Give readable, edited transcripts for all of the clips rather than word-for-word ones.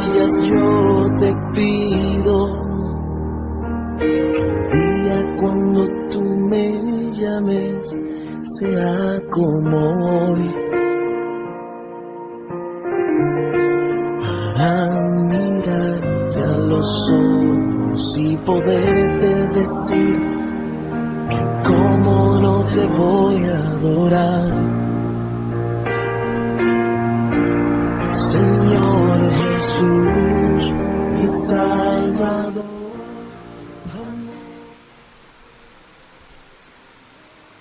rodillas yo te pido, día cuando tú me llames sea como hoy, para mirarte a los ojos y poderte decir que cómo no te voy a adorar. Señor Jesús, mi Salvador.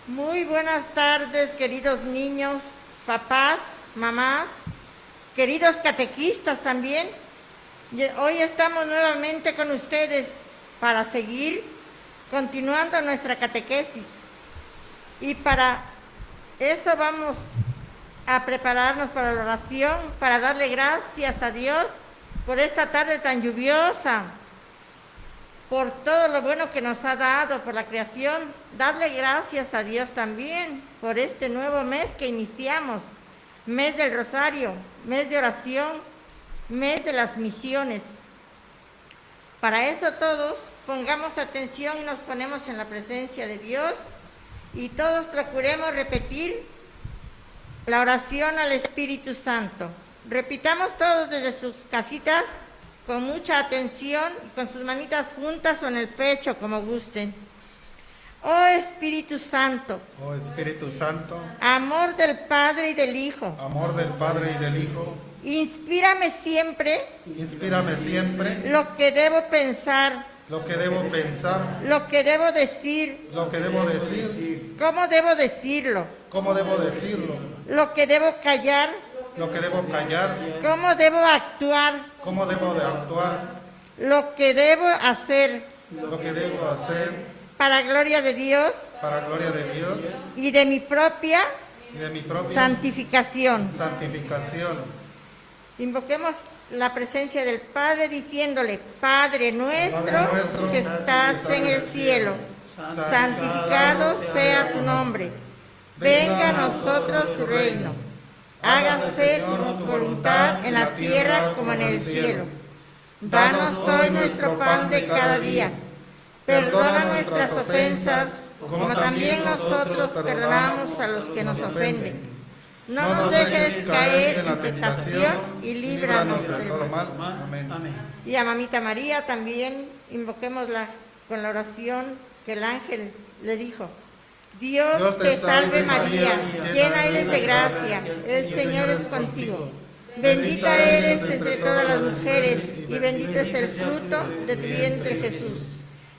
Muy buenas tardes, queridos niños, papás, mamás, queridos catequistas también. Hoy estamos nuevamente con ustedes para seguir continuando nuestra catequesis. Y para eso vamos a prepararnos para la oración, para darle gracias a Dios por esta tarde tan lluviosa, por todo lo bueno que nos ha dado, por la creación. Darle gracias a Dios también por este nuevo mes que iniciamos, mes del Rosario, mes de oración, mes de las misiones. Para eso todos pongamos atención y nos ponemos en la presencia de Dios y todos procuremos repetir la oración al Espíritu Santo. Repitamos todos desde sus casitas con mucha atención, con sus manitas juntas o en el pecho, como gusten. Oh Espíritu Santo, oh Espíritu Santo, amor del Padre y del Hijo, amor del Padre y del Hijo, inspírame siempre lo que debo pensar, lo que debo pensar, lo que debo decir, cómo debo decirlo, lo que debo callar, cómo debo actuar, lo que debo hacer, para gloria de Dios, y de mi propia santificación. Invoquemos la presencia del Padre diciéndole: Padre nuestro que estás en el cielo, santificado sea tu nombre. Venga a nosotros tu reino. Hágase tu voluntad en la tierra como en el cielo. Danos hoy nuestro pan de cada día. Perdona nuestras ofensas, como también nosotros perdonamos a los que nos ofenden. No nos dejes caer en tentación y líbranos del mal. Amén. Y a Mamita María también invoquémosla con la oración que el ángel le dijo: Dios te salve María, llena eres de gracia, el Señor es contigo. Bendita eres entre todas las mujeres y bendito es el fruto de tu vientre Jesús.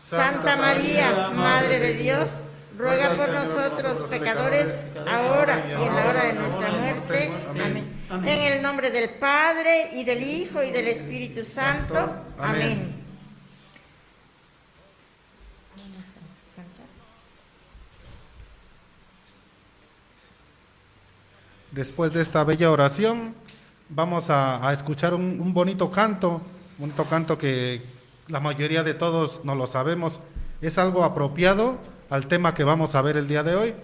Santa María, Madre de Dios, ruega por nosotros pecadores, ahora y en la hora de nuestra muerte. Amén. En el nombre del Padre, y del Hijo, y del Espíritu Santo. Amén. Después de esta bella oración, vamos a escuchar un bonito canto que la mayoría de todos no lo sabemos. Es algo apropiado al tema que vamos a ver el día de hoy.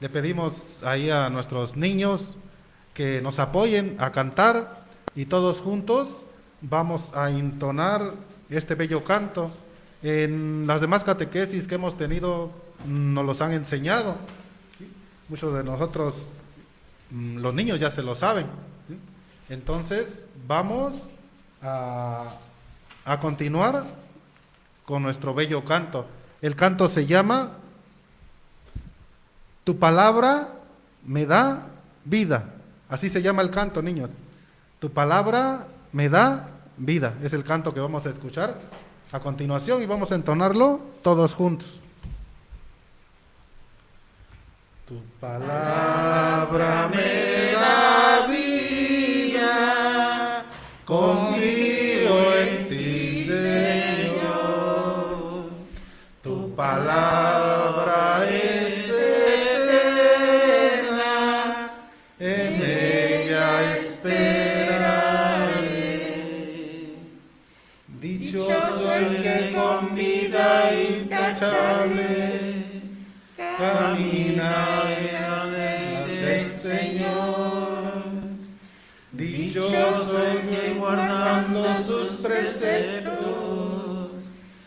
Le pedimos ahí a nuestros niños que nos apoyen a cantar y todos juntos vamos a entonar este bello canto. En las demás catequesis que hemos tenido nos los han enseñado. Muchos de nosotros, los niños ya se lo saben. Entonces vamos a continuar con nuestro bello canto. El canto se llama Tu palabra me da vida. Así se llama el canto, niños. Tu palabra me da vida. Es el canto que vamos a escuchar a continuación y vamos a entonarlo todos juntos. Tu palabra me da vida, confío en ti, Señor. Tu palabra es eterna, en ella esperaré. Dichoso el que con vida intachable camina del Señor. Dichoso el que guardando preceptos,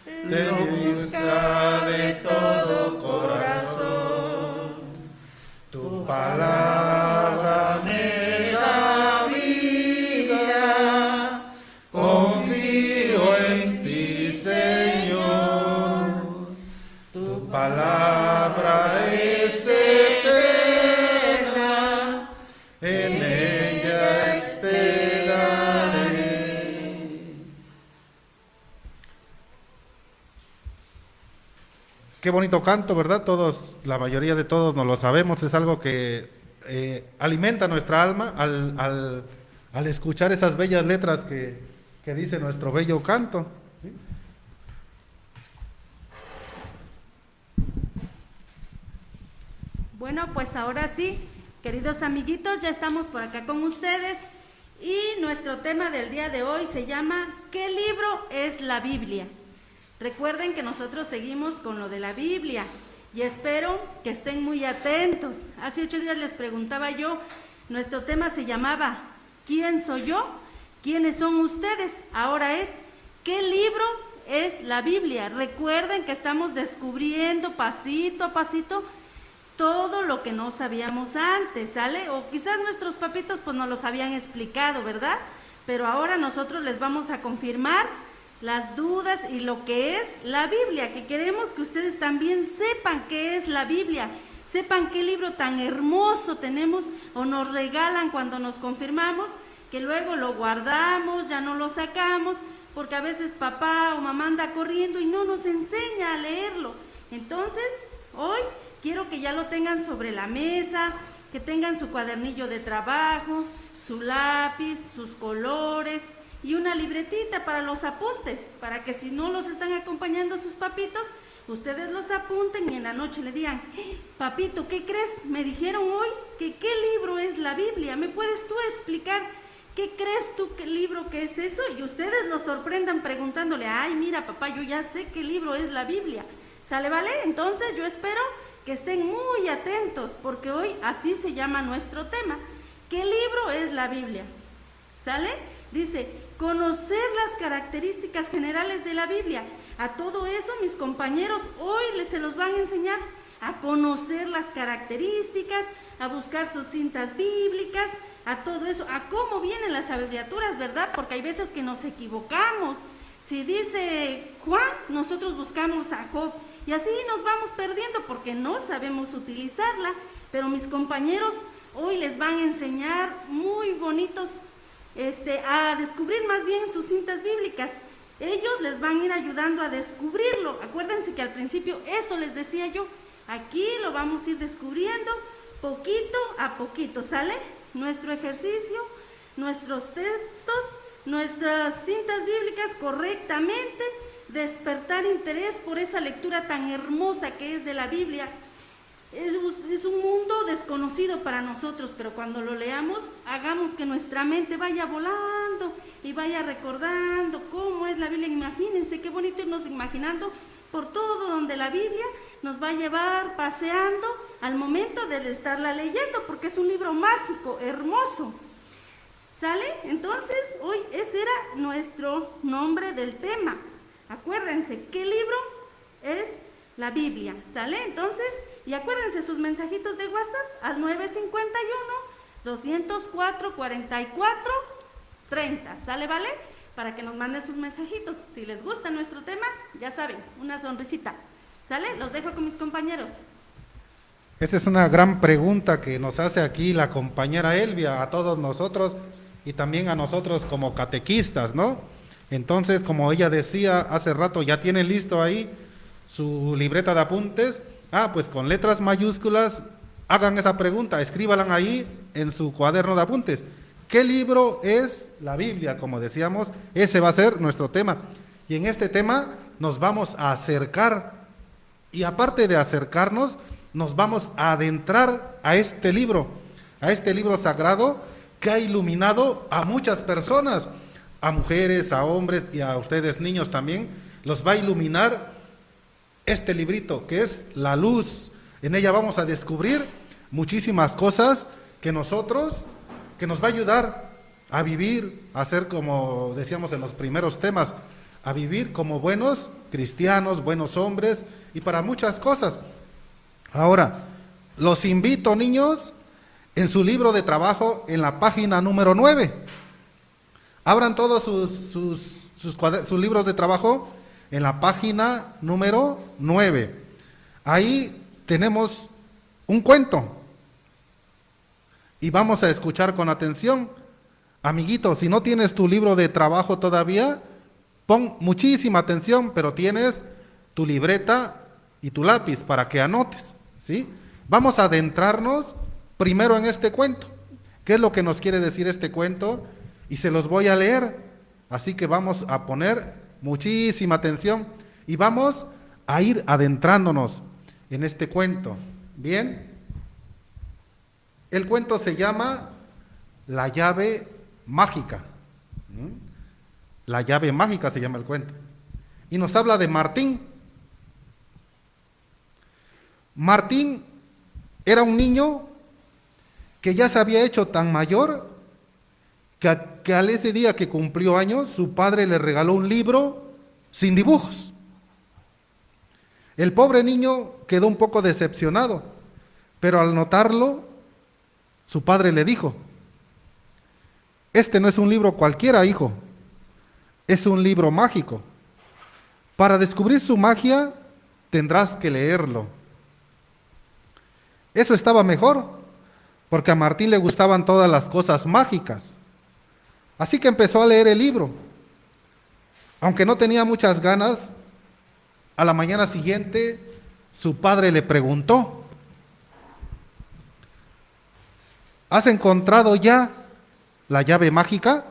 te busca de todo corazón. Tu palabra me da vida, confío en ti, Señor. Tu palabra es eterna, en ella esperaré. Qué bonito canto, ¿verdad? Todos, la mayoría de todos nos lo sabemos, es algo que alimenta nuestra alma al escuchar esas bellas letras que dice nuestro bello canto, ¿sí? Bueno, pues ahora sí, queridos amiguitos, ya estamos por acá con ustedes y nuestro tema del día de hoy se llama ¿qué libro es la Biblia? Recuerden que nosotros seguimos con lo de la Biblia y espero que estén muy atentos. Hace 8 días les preguntaba yo, nuestro tema se llamaba ¿quién soy yo? ¿Quiénes son ustedes? Ahora es ¿qué libro es la Biblia? Recuerden que estamos descubriendo pasito a pasito todo lo que no sabíamos antes, ¿sale? O quizás nuestros papitos pues nos los habían explicado, ¿verdad? Pero ahora nosotros les vamos a confirmar las dudas y lo que es la Biblia, que queremos que ustedes también sepan qué es la Biblia, sepan qué libro tan hermoso tenemos o nos regalan cuando nos confirmamos, que luego lo guardamos, ya no lo sacamos, porque a veces papá o mamá anda corriendo y no nos enseña a leerlo. Entonces, hoy quiero que ya lo tengan sobre la mesa, que tengan su cuadernillo de trabajo, su lápiz, sus colores y una libretita para los apuntes, para que si no los están acompañando sus papitos, ustedes los apunten y en la noche le digan, papito, ¿qué crees? Me dijeron hoy que qué libro es la Biblia, ¿me puedes tú explicar qué crees tú qué libro que es eso? Y ustedes los sorprendan preguntándole, ay, mira papá, yo ya sé qué libro es la Biblia, ¿sale, vale? Entonces yo espero que estén muy atentos, porque hoy así se llama nuestro tema, ¿qué libro es la Biblia? ¿Sale? Dice, conocer las características generales de la Biblia. A todo eso mis compañeros hoy se los van a enseñar a conocer las características, a buscar sus cintas bíblicas, a todo eso, a cómo vienen las abreviaturas, ¿verdad? Porque hay veces que nos equivocamos. Si dice Juan, nosotros buscamos a Job y así nos vamos perdiendo porque no sabemos utilizarla, pero mis compañeros hoy les van a enseñar muy bonitos a descubrir más bien sus cintas bíblicas. Ellos les van a ir ayudando a descubrirlo. Acuérdense que al principio eso les decía yo. Aquí lo vamos a ir descubriendo poquito a poquito, ¿sale? Nuestro ejercicio, nuestros textos, nuestras cintas bíblicas correctamente, despertar interés por esa lectura tan hermosa que es de la Biblia. Es un mundo desconocido para nosotros, pero cuando lo leamos, hagamos que nuestra mente vaya volando y vaya recordando cómo es la Biblia. Imagínense qué bonito irnos imaginando por todo donde la Biblia nos va a llevar paseando al momento de estarla leyendo, porque es un libro mágico, hermoso. ¿Sale? Entonces, hoy ese era nuestro nombre del tema. Acuérdense, ¿qué libro es la Biblia? ¿Sale? Entonces, y acuérdense sus mensajitos de WhatsApp al 951-204-4430. ¿Sale, vale? Para que nos manden sus mensajitos. Si les gusta nuestro tema, ya saben, una sonrisita. ¿Sale? Los dejo con mis compañeros. Esta es una gran pregunta que nos hace aquí la compañera Elvia, a todos nosotros y también a nosotros como catequistas, ¿no? Entonces, como ella decía hace rato, ya tienen listo ahí su libreta de apuntes. Pues con letras mayúsculas hagan esa pregunta, escríbanla ahí en su cuaderno de apuntes. ¿Qué libro es la Biblia? Como decíamos, ese va a ser nuestro tema. Y en este tema nos vamos a acercar, y aparte de acercarnos, nos vamos a adentrar a este libro sagrado que ha iluminado a muchas personas, a mujeres, a hombres y a ustedes niños también, los va a iluminar este librito que es la luz. En ella vamos a descubrir muchísimas cosas que nos va a ayudar a vivir, a ser como decíamos en los primeros temas, a vivir como buenos cristianos, buenos hombres y para muchas cosas. Ahora, los invito, niños, en su libro de trabajo, en la página número 9. Abran todos sus libros de trabajo en la página número 9. Ahí tenemos un cuento. Y vamos a escuchar con atención. Amiguito, si no tienes tu libro de trabajo todavía, pon muchísima atención, pero tienes tu libreta y tu lápiz para que anotes, ¿sí? Vamos a adentrarnos primero en este cuento. ¿Qué es lo que nos quiere decir este cuento? Y se los voy a leer, así que vamos a poner muchísima atención y vamos a ir adentrándonos en este cuento. Bien, el cuento se llama La llave mágica. La llave mágica se llama el cuento. Y nos habla de Martín. Martín era un niño que ya se había hecho tan mayor que al ese día que cumplió años, su padre le regaló un libro sin dibujos. El pobre niño quedó un poco decepcionado, pero al notarlo, su padre le dijo: este no es un libro cualquiera, hijo, es un libro mágico. Para descubrir su magia, tendrás que leerlo. Eso estaba mejor, porque a Martín le gustaban todas las cosas mágicas. Así que empezó a leer el libro. Aunque no tenía muchas ganas, a la mañana siguiente su padre le preguntó: ¿has encontrado ya la llave mágica?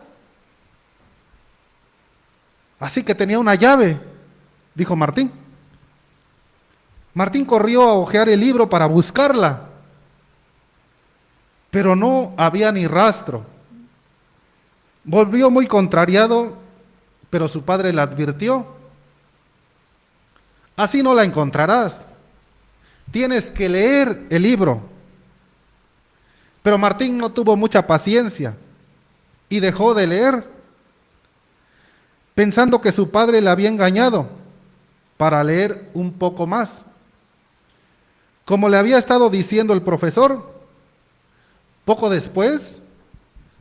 Así que tenía una llave, dijo Martín. Martín corrió a hojear el libro para buscarla, pero no había ni rastro. Volvió muy contrariado, pero su padre le advirtió: así no la encontrarás, tienes que leer el libro. Pero Martín no tuvo mucha paciencia y dejó de leer, pensando que su padre le había engañado para leer un poco más. Como le había estado diciendo el profesor, poco después,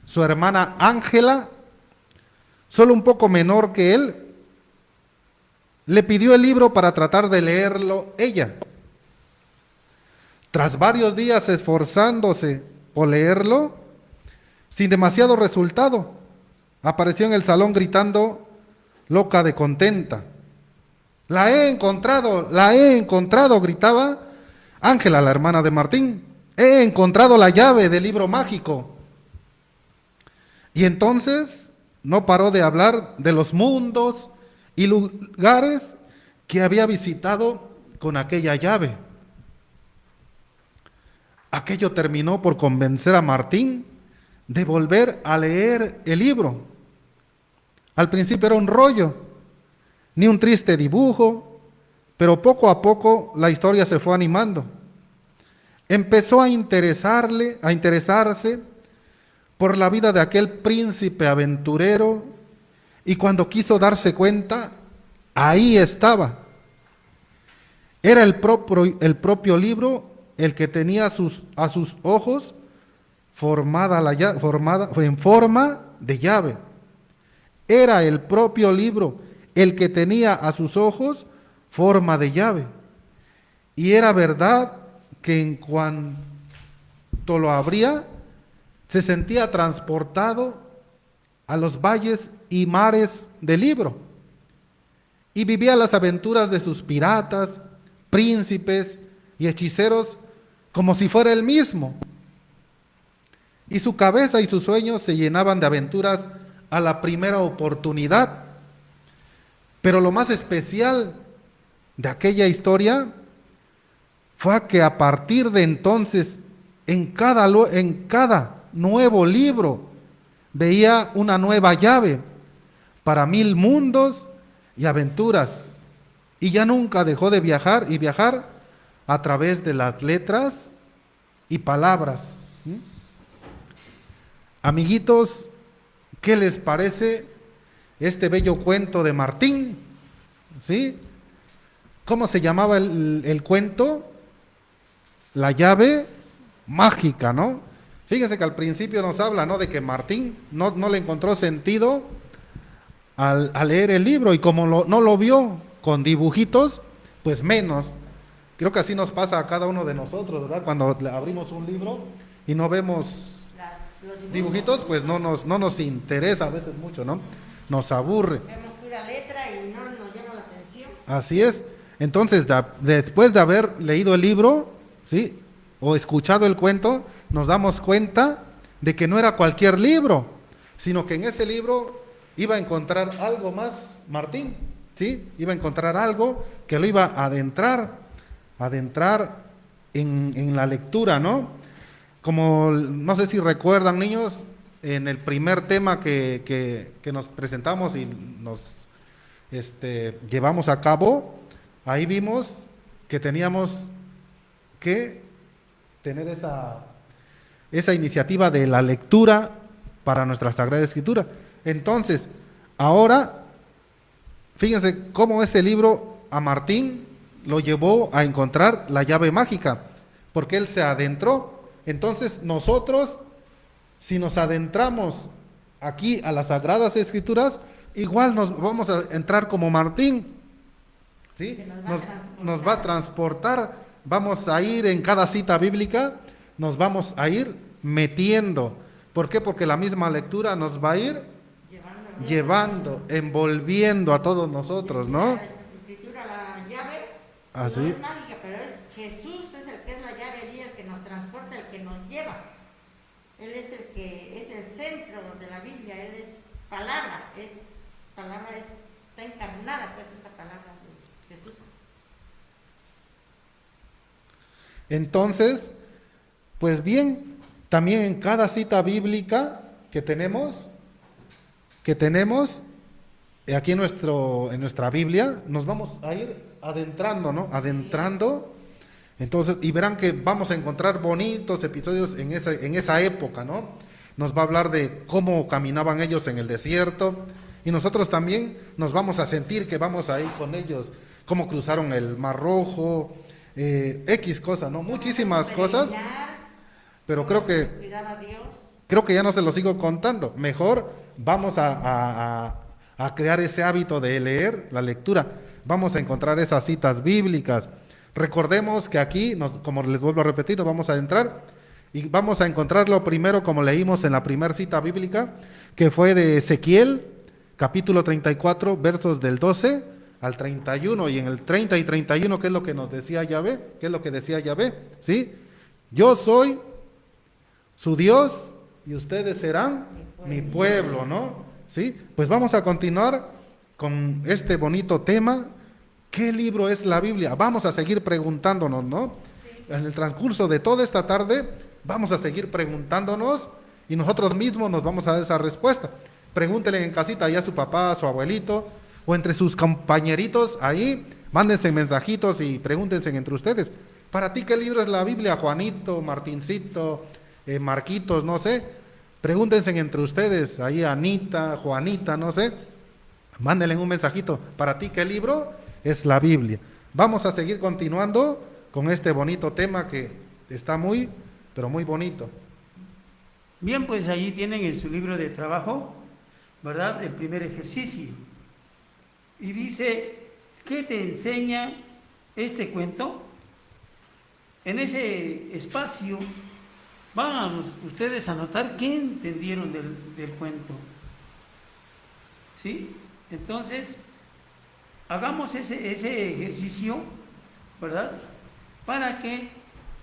su hermana Ángela, solo un poco menor que él, le pidió el libro para tratar de leerlo ella. Tras varios días esforzándose por leerlo, sin demasiado resultado, apareció en el salón gritando, loca de contenta. La he encontrado, gritaba Ángela, la hermana de Martín. He encontrado la llave del libro mágico. Y entonces no paró de hablar de los mundos y lugares que había visitado con aquella llave. Aquello terminó por convencer a Martín de volver a leer el libro. Al principio era un rollo, ni un triste dibujo, pero poco a poco la historia se fue animando. Empezó a interesarse por la vida de aquel príncipe aventurero, y cuando quiso darse cuenta, ahí estaba. Era el propio libro el que tenía a sus ojos en forma de llave. Era el propio libro el que tenía a sus ojos forma de llave. Y era verdad que en cuanto lo abría, se sentía transportado a los valles y mares del libro y vivía las aventuras de sus piratas, príncipes y hechiceros como si fuera él mismo. Y su cabeza y sus sueños se llenaban de aventuras a la primera oportunidad. Pero lo más especial de aquella historia fue que a partir de entonces, en cada nuevo libro, veía una nueva llave para 1000 mundos y aventuras. Y ya nunca dejó de viajar a través de las letras y palabras. Amiguitos, ¿qué les parece este bello cuento de Martín? ¿Sí? ¿Cómo se llamaba el cuento? La llave mágica, ¿no? Fíjense que al principio nos habla, ¿no?, de que Martín no le encontró sentido al leer el libro, y como no lo vio con dibujitos, pues menos. Creo que así nos pasa a cada uno de nosotros, ¿verdad? Cuando abrimos un libro y no vemos Los dibujitos, pues no nos interesa a veces mucho, ¿no? Nos aburre. Vemos pura letra y no nos llama la atención. Así es. Entonces, después de haber leído el libro, ¿sí?, o escuchado el cuento, nos damos cuenta de que no era cualquier libro, sino que en ese libro iba a encontrar algo más, Martín, ¿sí? Iba a encontrar algo que lo iba a adentrar en la lectura, ¿no? Como, no sé si recuerdan, niños, en el primer tema que nos presentamos y nos llevamos a cabo, ahí vimos que teníamos que tener esa iniciativa de la lectura para nuestra Sagrada Escritura. Entonces, ahora, fíjense cómo ese libro a Martín lo llevó a encontrar la llave mágica, porque él se adentró. Entonces, nosotros, si nos adentramos aquí a las Sagradas Escrituras, igual nos vamos a entrar como Martín, ¿sí? Nos va a transportar, vamos a ir en cada cita bíblica, nos vamos a ir metiendo. ¿Por qué? Porque la misma lectura nos va a ir llevando, envolviendo a todos nosotros, ¿no? La escritura, la llave, Así. no es mágica, pero es Jesús, es el que es la llave allí, el que nos transporta, el que nos lleva. Él es el que es el centro de la Biblia, Él es palabra, está encarnada pues esta palabra de Jesús. Entonces, pues bien, también en cada cita bíblica que tenemos aquí en nuestra Biblia, nos vamos a ir adentrando, ¿no? Adentrando. Entonces, y verán que vamos a encontrar bonitos episodios en esa época, ¿no? Nos va a hablar de cómo caminaban ellos en el desierto, y nosotros también nos vamos a sentir que vamos a ir con ellos, cómo cruzaron el Mar Rojo, X cosas, ¿no? Muchísimas cosas, pero creo que ya no se lo sigo contando. Mejor vamos a crear ese hábito de leer, la lectura. Vamos a encontrar esas citas bíblicas. Recordemos que aquí, como les vuelvo a repetir, nos vamos a adentrar y vamos a encontrarlo primero como leímos en la primera cita bíblica, que fue de Ezequiel, capítulo 34, versos del 12 al 31, y en el 30 y 31, ¿qué es lo que nos decía Yahvé? ¿Qué es lo que decía Yahvé? ¿Sí? Yo soy su Dios y ustedes serán mi pueblo, ¿no? ¿Sí? Pues vamos a continuar con este bonito tema. ¿Qué libro es la Biblia? Vamos a seguir preguntándonos, ¿no? Sí. En el transcurso de toda esta tarde vamos a seguir preguntándonos y nosotros mismos nos vamos a dar esa respuesta. Pregúntenle en casita ya a su papá, a su abuelito, o entre sus compañeritos ahí, mándense mensajitos y pregúntense entre ustedes. ¿Para ti qué libro es la Biblia? Juanito, Martincito, Marquitos, no sé. Pregúntense entre ustedes, ahí Anita, Juanita, no sé. Mándenle un mensajito. ¿Para ti qué libro es la Biblia? Vamos a seguir continuando con este bonito tema que está muy, pero muy bonito. Bien, pues allí tienen en su libro de trabajo, ¿verdad?, el primer ejercicio. Y dice, ¿qué te enseña este cuento? En ese espacio van ustedes a notar qué entendieron del cuento. ¿Sí? Entonces, hagamos ese ejercicio, ¿verdad?, para que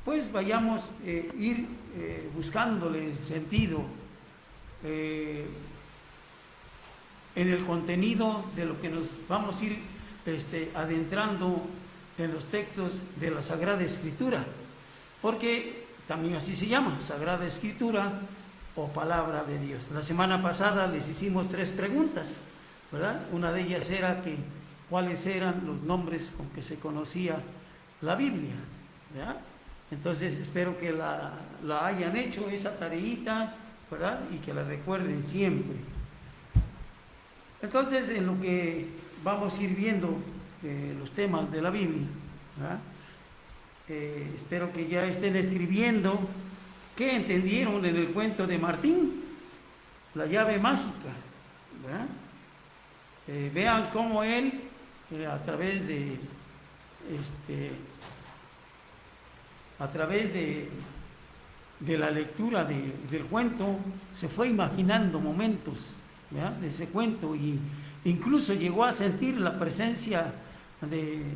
pues vayamos ir buscándole el sentido en el contenido de lo que nos vamos a ir adentrando en los textos de la Sagrada Escritura, porque también así se llama, Sagrada Escritura o Palabra de Dios. La semana pasada les hicimos 3 preguntas, ¿verdad? Una de ellas era que cuáles eran los nombres con que se conocía la Biblia, ¿verdad? Entonces espero que la hayan hecho esa tareita, ¿verdad? Y que la recuerden siempre. Entonces, en lo que vamos a ir viendo los temas de la Biblia, ¿verdad? Espero que ya estén escribiendo qué entendieron en el cuento de Martín, la llave mágica, ¿verdad? Vean cómo él, a través de la lectura del cuento, se fue imaginando momentos, ¿verdad?, de ese cuento, y incluso llegó a sentir la presencia del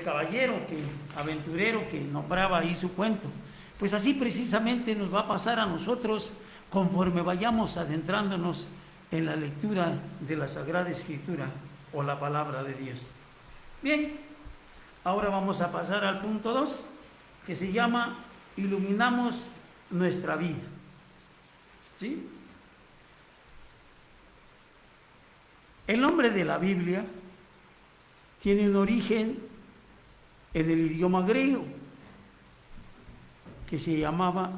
caballero aventurero que nombraba ahí su cuento. Pues así precisamente nos va a pasar a nosotros conforme vayamos adentrándonos en la lectura de la Sagrada Escritura o la palabra de Dios. Bien, ahora vamos a pasar al punto 2, que se llama Iluminamos nuestra vida. ¿Sí? El nombre de la Biblia tiene un origen en el idioma griego, que se llamaba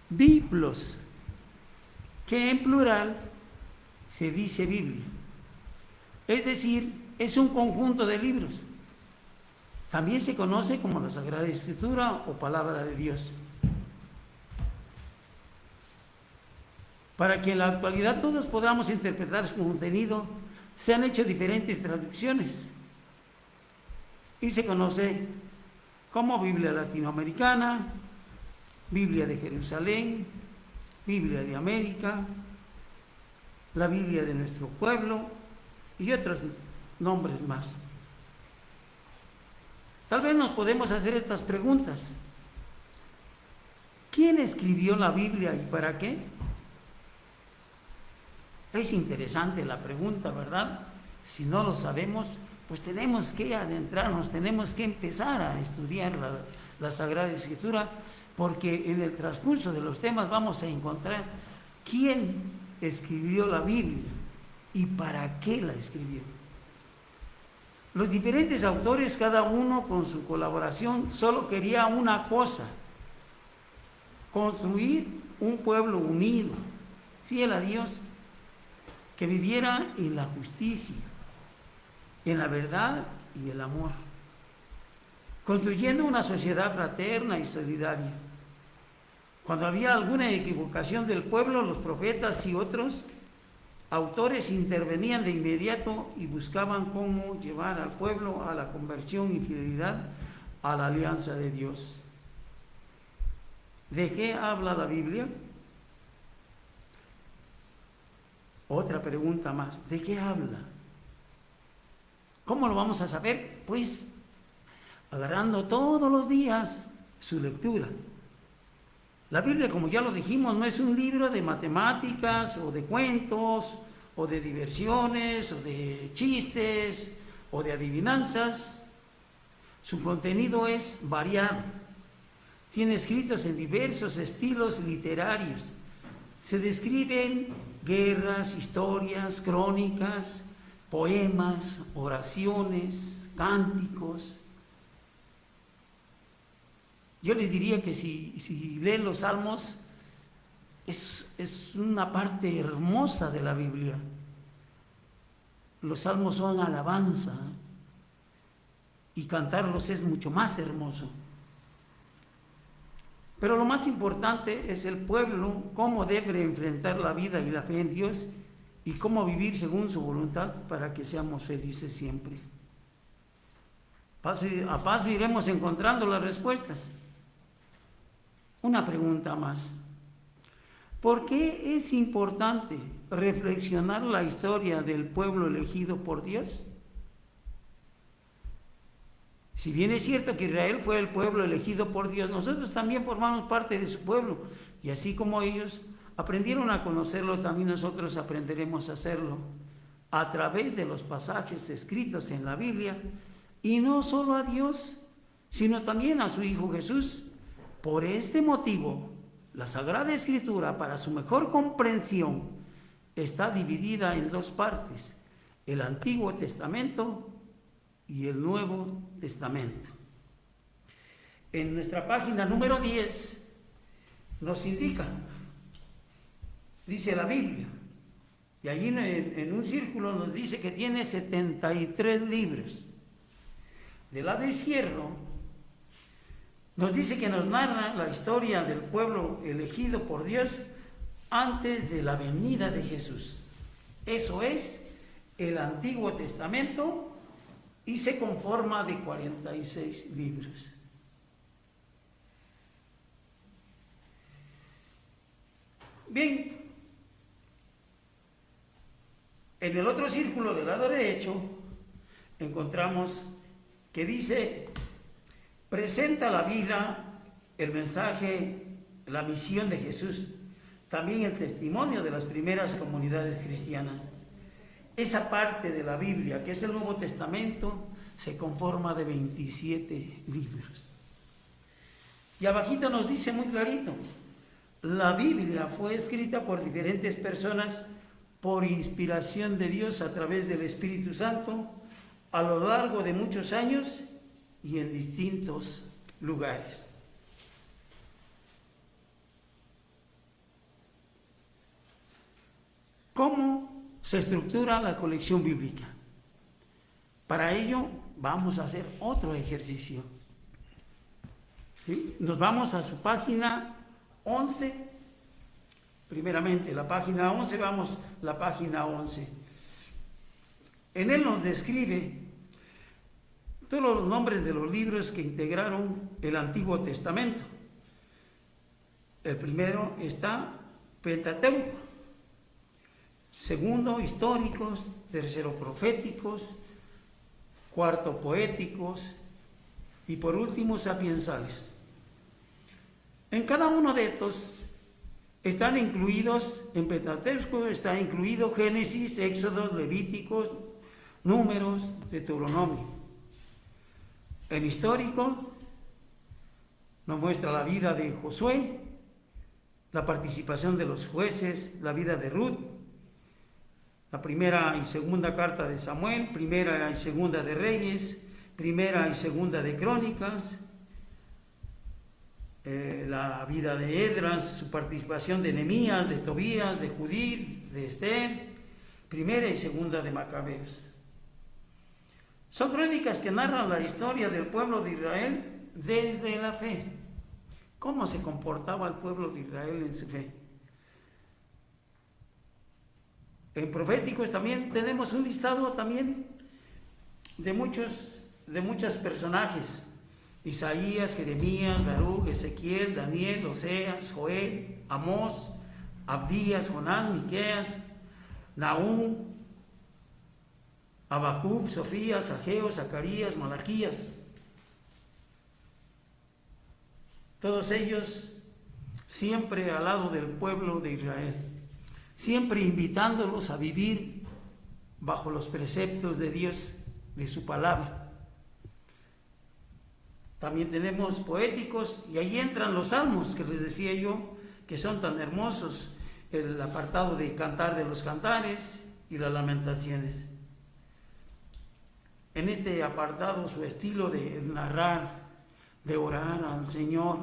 biblos, que en plural se dice Biblia. Es decir, es un conjunto de libros. También se conoce como la Sagrada Escritura o Palabra de Dios. Para que en la actualidad todos podamos interpretar su contenido, se han hecho diferentes traducciones y se conoce como Biblia latinoamericana, Biblia de Jerusalén, Biblia de América, la Biblia de nuestro pueblo y otros nombres más. Tal vez nos podemos hacer estas preguntas. ¿Quién escribió la Biblia y para qué? Es interesante la pregunta, ¿verdad? Si no lo sabemos, pues tenemos que adentrarnos, tenemos que empezar a estudiar la Sagrada Escritura, porque en el transcurso de los temas vamos a encontrar quién escribió la Biblia y para qué la escribió. Los diferentes autores, cada uno con su colaboración, solo quería una cosa: construir un pueblo unido, fiel a Dios, que viviera en la justicia, en la verdad y el amor, construyendo una sociedad fraterna y solidaria. Cuando había alguna equivocación del pueblo, los profetas y otros autores intervenían de inmediato y buscaban cómo llevar al pueblo a la conversión y fidelidad a la alianza de Dios. ¿De qué habla la Biblia? Otra pregunta más: ¿de qué habla? ¿Cómo lo vamos a saber? Pues agarrando todos los días su lectura. La Biblia, como ya lo dijimos, no es un libro de matemáticas o de cuentos o de diversiones o de chistes o de adivinanzas. Su contenido es variado. Tiene escritos en diversos estilos literarios. Se describen guerras, historias, crónicas, poemas, oraciones, cánticos. Yo les diría que si leen los salmos, es una parte hermosa de la Biblia. Los salmos son alabanza, y cantarlos es mucho más hermoso. Pero lo más importante es el pueblo, cómo debe enfrentar la vida y la fe en Dios y cómo vivir según su voluntad para que seamos felices siempre. Paso a paso iremos encontrando las respuestas. Una pregunta más: ¿por qué es importante reflexionar la historia del pueblo elegido por Dios? Si bien es cierto que Israel fue el pueblo elegido por Dios, nosotros también formamos parte de su pueblo, y así como ellos aprendieron a conocerlo, también nosotros aprenderemos a hacerlo a través de los pasajes escritos en la Biblia, y no solo a Dios, sino también a su Hijo Jesús. Por este motivo, la Sagrada Escritura, para su mejor comprensión, está dividida en dos partes: el Antiguo Testamento y el Nuevo Testamento. En nuestra página número 10 nos indica dice la Biblia. Y allí en un círculo nos dice que tiene 73 libros. Del lado izquierdo nos dice que nos narra la historia del pueblo elegido por Dios antes de la venida de Jesús. Eso es el Antiguo Testamento y se conforma de 46 libros. Bien, en el otro círculo del lado derecho encontramos que dice, presenta la vida, el mensaje, la misión de Jesús, también el testimonio de las primeras comunidades cristianas. Esa parte de la Biblia, que es el Nuevo Testamento, se conforma de 27 libros. Y abajito nos dice muy clarito, la Biblia fue escrita por diferentes personas por inspiración de Dios a través del Espíritu Santo a lo largo de muchos años y en distintos lugares. ¿Cómo se estructura la colección bíblica? Para ello vamos a hacer otro ejercicio. ¿Sí? Nos vamos a su página 11. Primeramente, la página 11, vamos a la página 11. En él nos describe todos los nombres de los libros que integraron el Antiguo Testamento. El primero está Pentateuco, segundo históricos, tercero proféticos, cuarto poéticos y por último sapiensales. En cada uno de estos están incluidos, en Pentateuco está incluido Génesis, Éxodo, Levíticos, Números, Deuteronomio. En histórico nos muestra la vida de Josué, la participación de los jueces, la vida de Ruth, la primera y segunda carta de Samuel, primera y segunda de Reyes, primera y segunda de Crónicas, la vida de Esdras, su participación de Nehemías, de Tobías, de Judith, de Esther, primera y segunda de Macabeos. Son crónicas que narran la historia del pueblo de Israel desde la fe. ¿Cómo se comportaba el pueblo de Israel en su fe? En proféticos también tenemos un listado también de muchos personajes. Isaías, Jeremías, Baruch, Ezequiel, Daniel, Oseas, Joel, Amós, Abdías, Jonás, Miqueas, Nahum, Habacuc, Sofías, Ageo, Zacarías, Malaquías. Todos ellos siempre al lado del pueblo de Israel, siempre invitándolos a vivir bajo los preceptos de Dios, de su palabra. También tenemos poéticos y ahí entran los salmos que les decía yo, que son tan hermosos, el apartado de Cantar de los Cantares y las Lamentaciones. En este apartado su estilo de narrar, de orar al Señor,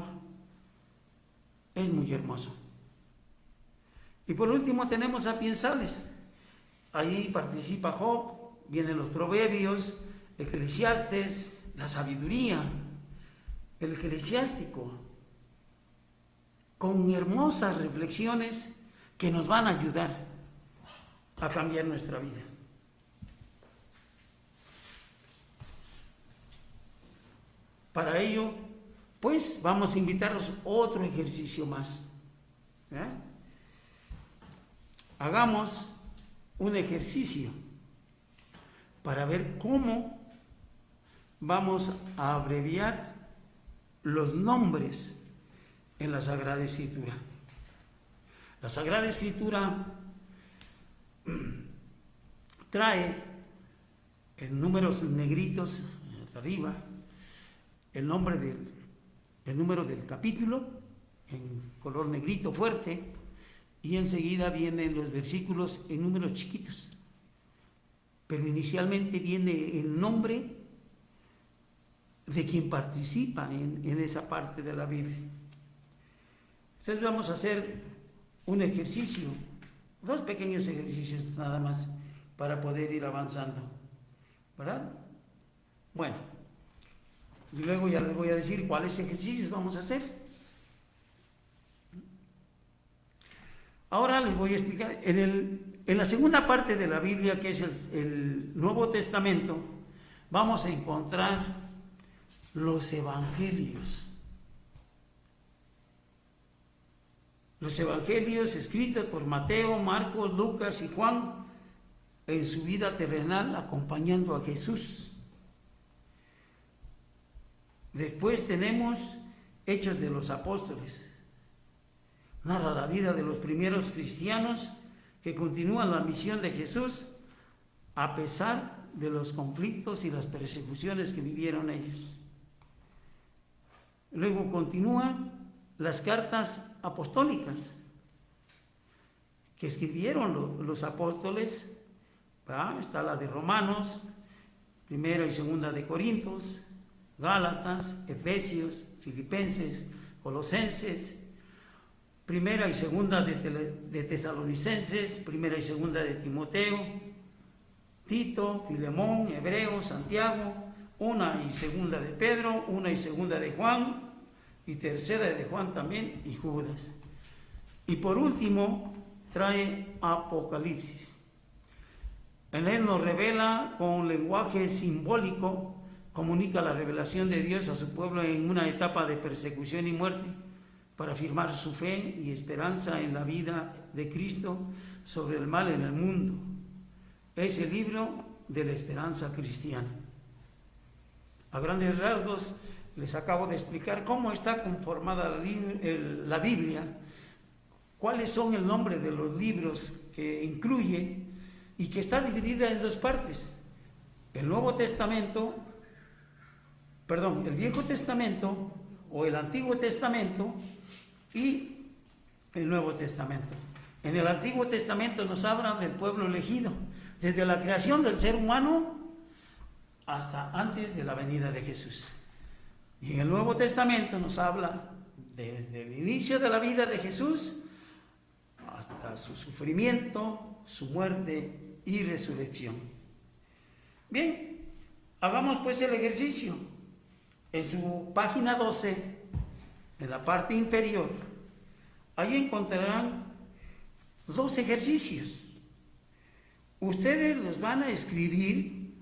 es muy hermoso. Y por último tenemos sapiensales. Ahí participa Job, vienen los Proverbios, Eclesiastes, la sabiduría, el eclesiástico, con hermosas reflexiones que nos van a ayudar a cambiar nuestra vida. Para ello, pues, vamos a invitarlos a otro ejercicio más. Hagamos un ejercicio para ver cómo vamos a abreviar los nombres en la Sagrada Escritura. La Sagrada Escritura trae en números negritos hasta arriba el número del capítulo en color negrito fuerte y enseguida vienen los versículos en números chiquitos, pero inicialmente viene el nombre de quien participa en esa parte de la Biblia. Entonces vamos a hacer un ejercicio 2 pequeños ejercicios nada más para poder ir avanzando, ¿verdad? Bueno, y luego ya les voy a decir cuáles ejercicios vamos a hacer. Ahora les voy a explicar, en la segunda parte de la Biblia, que es el Nuevo Testamento, vamos a encontrar los evangelios. Los evangelios escritos por Mateo, Marcos, Lucas y Juan en su vida terrenal acompañando a Jesús. Después tenemos Hechos de los Apóstoles. Narra la vida de los primeros cristianos que continúan la misión de Jesús a pesar de los conflictos y las persecuciones que vivieron ellos. Luego continúan las cartas apostólicas que escribieron los apóstoles. Está la de Romanos, Primera y Segunda de Corintios, Gálatas, Efesios, Filipenses, Colosenses, Primera y Segunda de Tesalonicenses, Primera y Segunda de Timoteo, Tito, Filemón, Hebreo, Santiago, Una y Segunda de Pedro, Una y Segunda de Juan, y Tercera de Juan también, y Judas. Y por último, trae Apocalipsis. En él nos revela con lenguaje simbólico, comunica la revelación de Dios a su pueblo en una etapa de persecución y muerte, para afirmar su fe y esperanza en la vida de Cristo sobre el mal en el mundo. Es el libro de la esperanza cristiana. A grandes rasgos, les acabo de explicar cómo está conformada la Biblia, cuáles son el nombre de los libros que incluye y que está dividida en 2 partes. El Viejo Testamento o el Antiguo Testamento y el Nuevo Testamento. En el Antiguo Testamento nos habla del pueblo elegido, desde la creación del ser humano hasta antes de la venida de Jesús. Y en el Nuevo Testamento nos habla desde el inicio de la vida de Jesús hasta su sufrimiento, su muerte y resurrección. Bien, hagamos pues el ejercicio. En su página 12, en la parte inferior, ahí encontrarán 2 ejercicios. Ustedes los van a escribir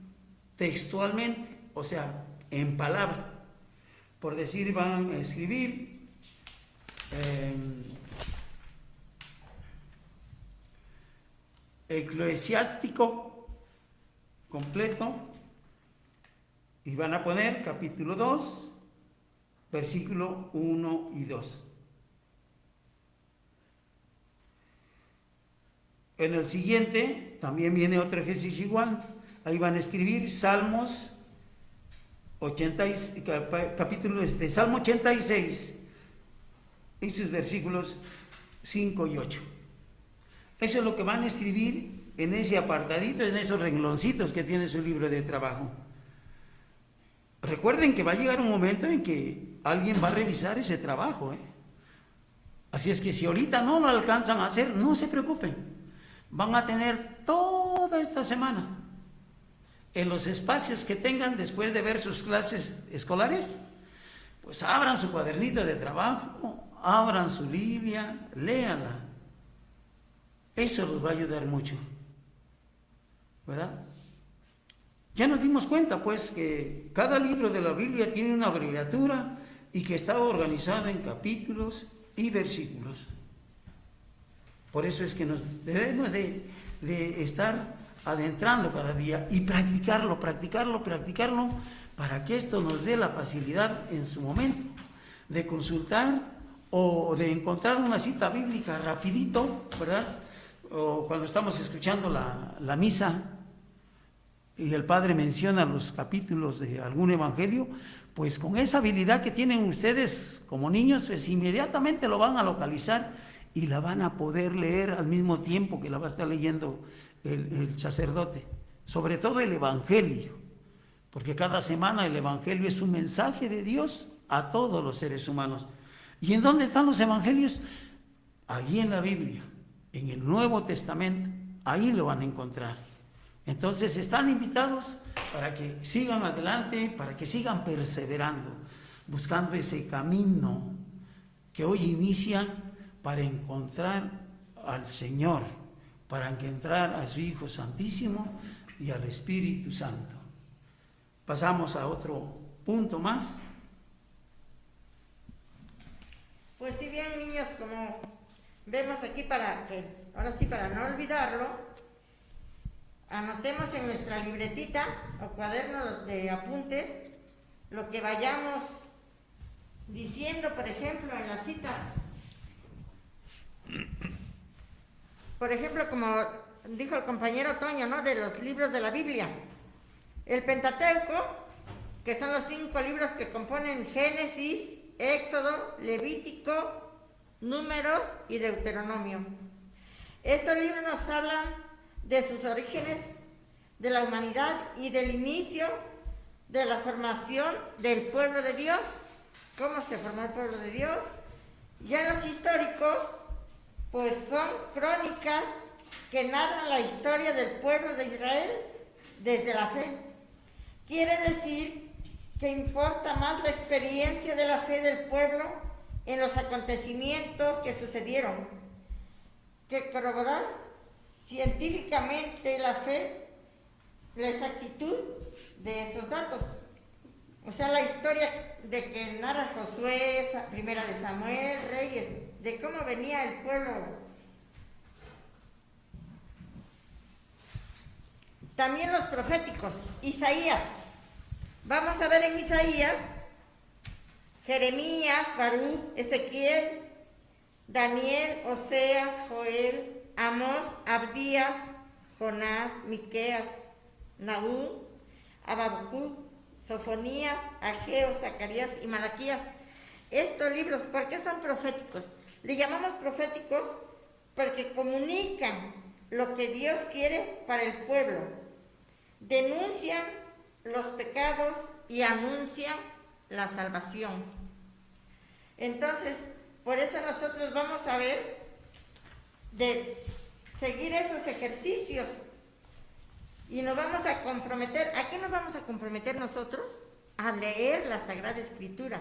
textualmente, o sea, en palabra. Por decir, van a escribir eclesiástico completo y van a poner capítulo 2, versículo 1 y 2. En el siguiente también viene otro ejercicio igual. Ahí van a escribir Salmos 80, capítulos de Salmo 86 y sus versículos 5 y 8. Eso es lo que van a escribir en ese apartadito, en esos rengloncitos que tiene su libro de trabajo. Recuerden que va a llegar un momento en que alguien va a revisar ese trabajo, Así es que si ahorita no lo alcanzan a hacer, no se preocupen. Van a tener toda esta semana, en los espacios que tengan después de ver sus clases escolares, pues abran su cuadernito de trabajo, abran su Biblia, léanla. Eso los va a ayudar mucho, ¿verdad? Ya nos dimos cuenta, pues, que cada libro de la Biblia tiene una abreviatura y que está organizado en capítulos y versículos. Por eso es que nos debemos de estar adentrando cada día y practicarlo, para que esto nos dé la facilidad en su momento de consultar o de encontrar una cita bíblica rapidito, ¿verdad? O cuando estamos escuchando la misa y el Padre menciona los capítulos de algún evangelio, pues con esa habilidad que tienen ustedes como niños, pues inmediatamente lo van a localizar y la van a poder leer al mismo tiempo que la va a estar leyendo el sacerdote. Sobre todo el evangelio, porque cada semana el evangelio es un mensaje de Dios a todos los seres humanos. ¿Y en dónde están los evangelios? Allí en la Biblia. en el Nuevo Testamento, ahí lo van a encontrar. Entonces están invitados para que sigan adelante, para que sigan perseverando, buscando ese camino que hoy inician para encontrar al Señor, para encontrar a su Hijo Santísimo y al Espíritu Santo. Pasamos a otro punto más. Pues si bien, niños, como vemos aquí, ahora sí, para no olvidarlo, anotemos en nuestra libretita o cuaderno de apuntes lo que vayamos diciendo, por ejemplo, en las citas. Por ejemplo, como dijo el compañero Toño, ¿no?, de los libros de la Biblia. El Pentateuco, que son los 5 libros que componen Génesis, Éxodo, Levítico, Números y Deuteronomio. Estos libros nos hablan de sus orígenes, de la humanidad y del inicio de la formación del pueblo de Dios. ¿Cómo se formó el pueblo de Dios? Ya los históricos, pues son crónicas que narran la historia del pueblo de Israel desde la fe. Quiere decir que importa más la experiencia de la fe del pueblo en los acontecimientos que sucedieron, que corroborar científicamente la fe, la exactitud de esos datos. O sea, la historia de que narra Josué, Primera de Samuel, Reyes, de cómo venía el pueblo. También los proféticos, Isaías. Vamos a ver en Isaías, Jeremías, Baruch, Ezequiel, Daniel, Oseas, Joel, Amós, Abdías, Jonás, Miqueas, Nahum, Habacuc, Sofonías, Ageo, Zacarías y Malaquías. Estos libros, ¿por qué son proféticos? Le llamamos proféticos porque comunican lo que Dios quiere para el pueblo, denuncian los pecados y anuncian la salvación. Entonces, por eso nosotros vamos a ver de seguir esos ejercicios y nos vamos a comprometer. ¿A qué nos vamos a comprometer nosotros? A leer la Sagrada Escritura,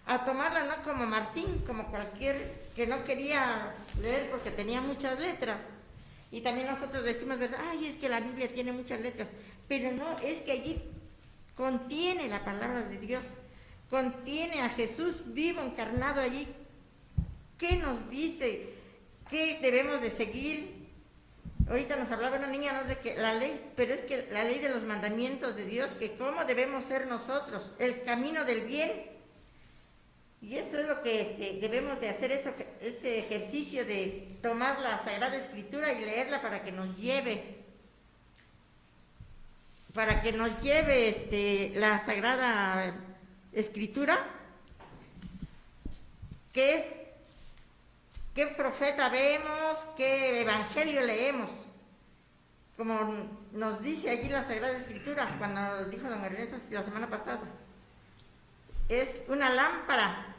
a tomarla no como Martín, como cualquier que no quería leer porque tenía muchas letras. Y también nosotros decimos, ¿verdad? Ay, es que la Biblia tiene muchas letras, pero no, es que allí contiene la palabra de Dios, contiene a Jesús vivo, encarnado allí. ¿Qué nos dice? ¿Qué debemos de seguir? Ahorita nos hablaba una niña, ¿no?, de que la ley, pero es que la ley de los mandamientos de Dios, que cómo debemos ser nosotros, el camino del bien. Y eso es lo que debemos de hacer, ese ejercicio de tomar la Sagrada Escritura y leerla para que nos lleve la Sagrada Escritura, qué profeta vemos, qué evangelio leemos, como nos dice allí la Sagrada Escritura, cuando dijo don Ernesto la semana pasada. Es una lámpara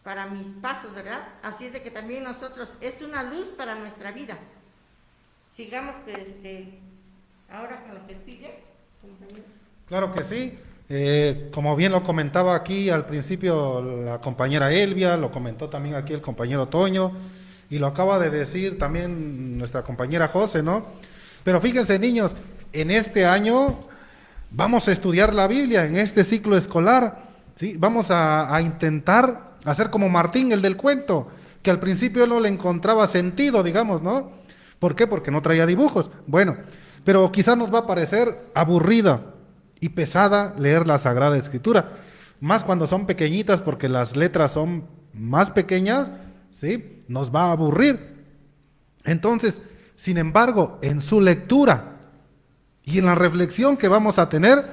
para mis pasos, ¿verdad? Así es de que también nosotros, es una luz para nuestra vida. Sigamos ahora con lo que sigue, compañero. Claro que sí. Como bien lo comentaba aquí al principio la compañera Elvia, lo comentó también aquí el compañero Toño, y lo acaba de decir también nuestra compañera José, ¿no? Pero fíjense, niños, en este año vamos a estudiar la Biblia, en este ciclo escolar, ¿sí? Vamos a intentar hacer como Martín, el del cuento, que al principio él no le encontraba sentido, digamos, ¿no? ¿Por qué? Porque no traía dibujos. Bueno, pero quizás nos va a parecer aburrida y pesada leer la Sagrada Escritura, más cuando son pequeñitas, porque las letras son más pequeñas, ¿sí? Nos va a aburrir. Entonces, sin embargo, en su lectura y en la reflexión que vamos a tener,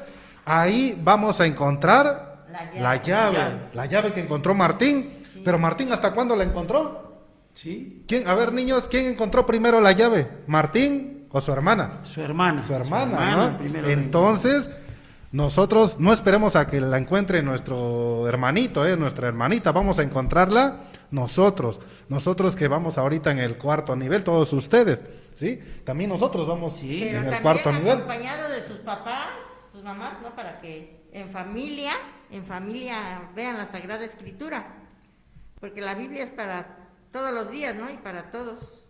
ahí vamos a encontrar la llave que encontró Martín. Sí. Pero Martín, ¿hasta cuándo la encontró? Sí. A ver, niños, ¿quién encontró primero la llave? ¿Martín o su hermana? Su hermana. Su hermana, ¿no? Entonces, Nosotros no esperemos a que la encuentre nuestro hermanito, nuestra hermanita, vamos a encontrarla nosotros que vamos ahorita en el cuarto nivel, todos ustedes, ¿sí? También nosotros vamos Pero en el también cuarto nivel. acompañado de sus papás, sus mamás, ¿no? Para que en familia vean la Sagrada Escritura, porque la Biblia es para todos los días, ¿no? Y para todos.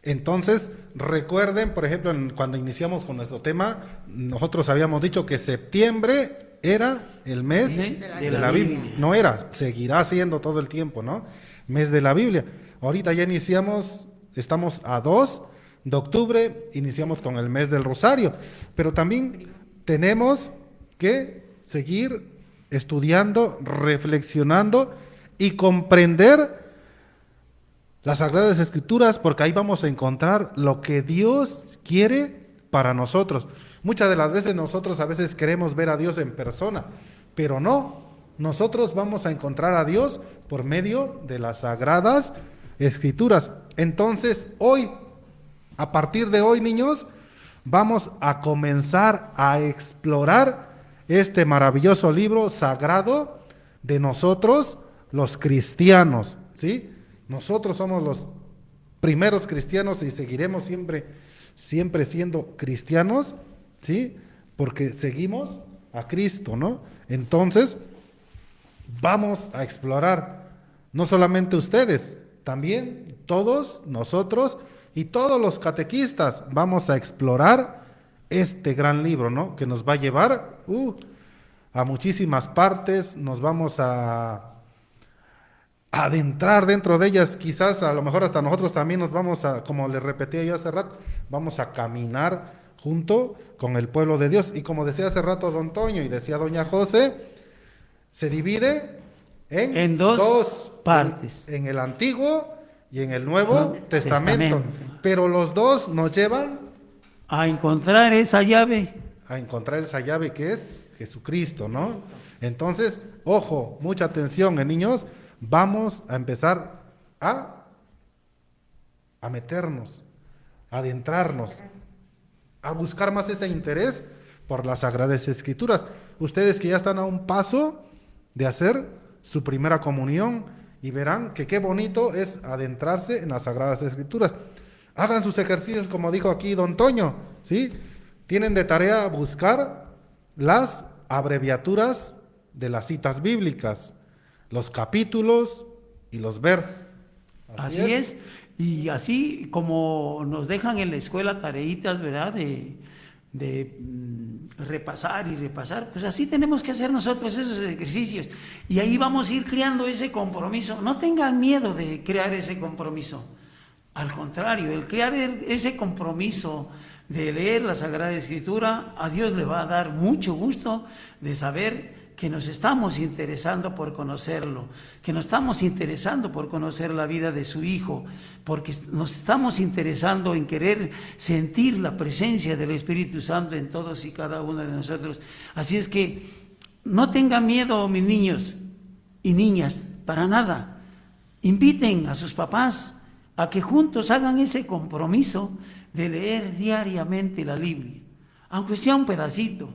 Entonces, recuerden, por ejemplo, cuando iniciamos con nuestro tema, nosotros habíamos dicho que septiembre era el mes de la Biblia. No era, seguirá siendo todo el tiempo, ¿no? Mes de la Biblia. Ahorita ya iniciamos, estamos a 2 de octubre, iniciamos con el mes del Rosario, pero también tenemos que seguir estudiando, reflexionando y comprender las Sagradas Escrituras, porque ahí vamos a encontrar lo que Dios quiere para nosotros. Muchas de las veces nosotros a veces queremos ver a Dios en persona, pero no. Nosotros vamos a encontrar a Dios por medio de las Sagradas Escrituras. Entonces, hoy, a partir de hoy, niños, vamos a comenzar a explorar este maravilloso libro sagrado de nosotros, los cristianos, ¿sí? Nosotros somos los primeros cristianos y seguiremos siempre siendo cristianos, ¿sí? Porque seguimos a Cristo, ¿no? Entonces, vamos a explorar, no solamente ustedes, también todos nosotros y todos los catequistas, vamos a explorar este gran libro, ¿no? Que nos va a llevar a muchísimas partes, nos vamos a adentrar dentro de ellas, quizás a lo mejor hasta nosotros también nos vamos a, como les repetía yo hace rato, vamos a caminar junto con el pueblo de Dios. Y como decía hace rato don Toño y decía doña José, se divide en dos partes, en el Antiguo y en el Nuevo Testamento. Pero los dos nos llevan a encontrar esa llave. A encontrar esa llave que es Jesucristo, ¿no? Entonces, ojo, mucha atención, niños. Vamos a empezar a meternos, a adentrarnos, a buscar más ese interés por las Sagradas Escrituras. Ustedes que ya están a un paso de hacer su primera comunión y verán que qué bonito es adentrarse en las Sagradas Escrituras. Hagan sus ejercicios como dijo aquí don Toño, ¿sí? Tienen de tarea buscar las abreviaturas de las citas bíblicas, los capítulos y los versos. Así es. Y así como nos dejan en la escuela tareitas, ¿verdad? De repasar y repasar, pues así tenemos que hacer nosotros esos ejercicios. Y ahí vamos a ir creando ese compromiso. No tengan miedo de crear ese compromiso. Al contrario, el crear ese compromiso de leer la Sagrada Escritura, a Dios le va a dar mucho gusto de saber que nos estamos interesando por conocerlo, que nos estamos interesando por conocer la vida de su Hijo, porque nos estamos interesando en querer sentir la presencia del Espíritu Santo en todos y cada uno de nosotros. Así es que no tengan miedo, mis niños y niñas, para nada. Inviten a sus papás a que juntos hagan ese compromiso de leer diariamente la Biblia, aunque sea un pedacito.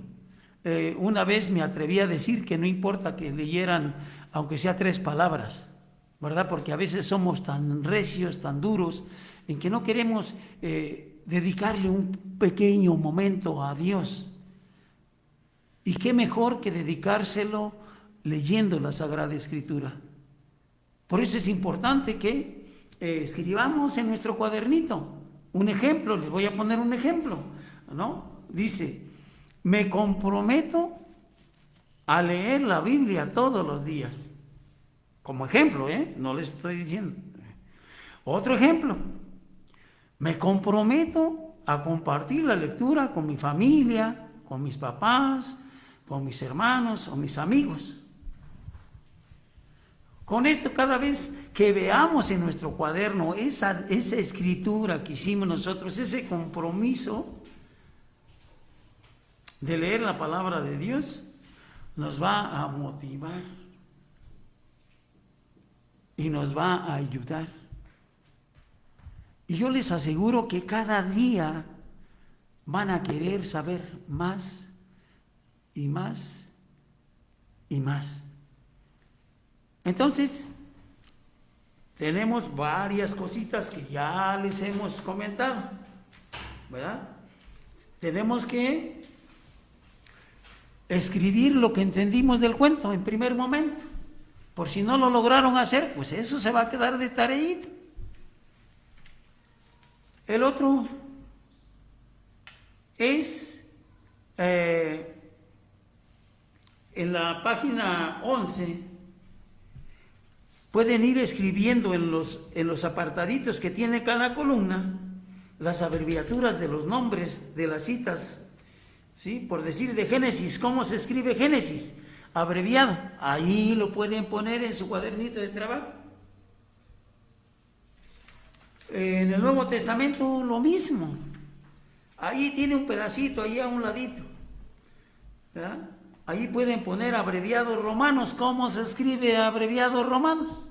Una vez me atreví a decir que no importa que leyeran, aunque sea 3 palabras, ¿verdad? Porque a veces somos tan recios, tan duros, en que no queremos dedicarle un pequeño momento a Dios. Y qué mejor que dedicárselo leyendo la Sagrada Escritura. Por eso es importante que escribamos en nuestro cuadernito un ejemplo. Les voy a poner un ejemplo, ¿no? Dice: me comprometo a leer la Biblia todos los días. Como ejemplo, no les estoy diciendo. Otro ejemplo: me comprometo a compartir la lectura con mi familia, con mis papás, con mis hermanos o mis amigos. Con esto, cada vez que veamos en nuestro cuaderno esa escritura que hicimos nosotros, ese compromiso de leer la palabra de Dios, nos va a motivar y nos va a ayudar. Y yo les aseguro que cada día van a querer saber más y más y más. Entonces, tenemos varias cositas que ya les hemos comentado, ¿verdad? Tenemos que escribir lo que entendimos del cuento en primer momento. Por si no lo lograron hacer, pues eso se va a quedar de tareita. El otro es en la página 11. Pueden ir escribiendo en los apartaditos que tiene cada columna las abreviaturas de los nombres de las citas, ¿sí? Por decir de Génesis, ¿cómo se escribe Génesis? Abreviado. Ahí lo pueden poner en su cuadernito de trabajo. En el Nuevo Testamento lo mismo. Ahí tiene un pedacito, ahí a un ladito, ¿verdad? Ahí pueden poner abreviados romanos. ¿Cómo se escribe abreviados romanos?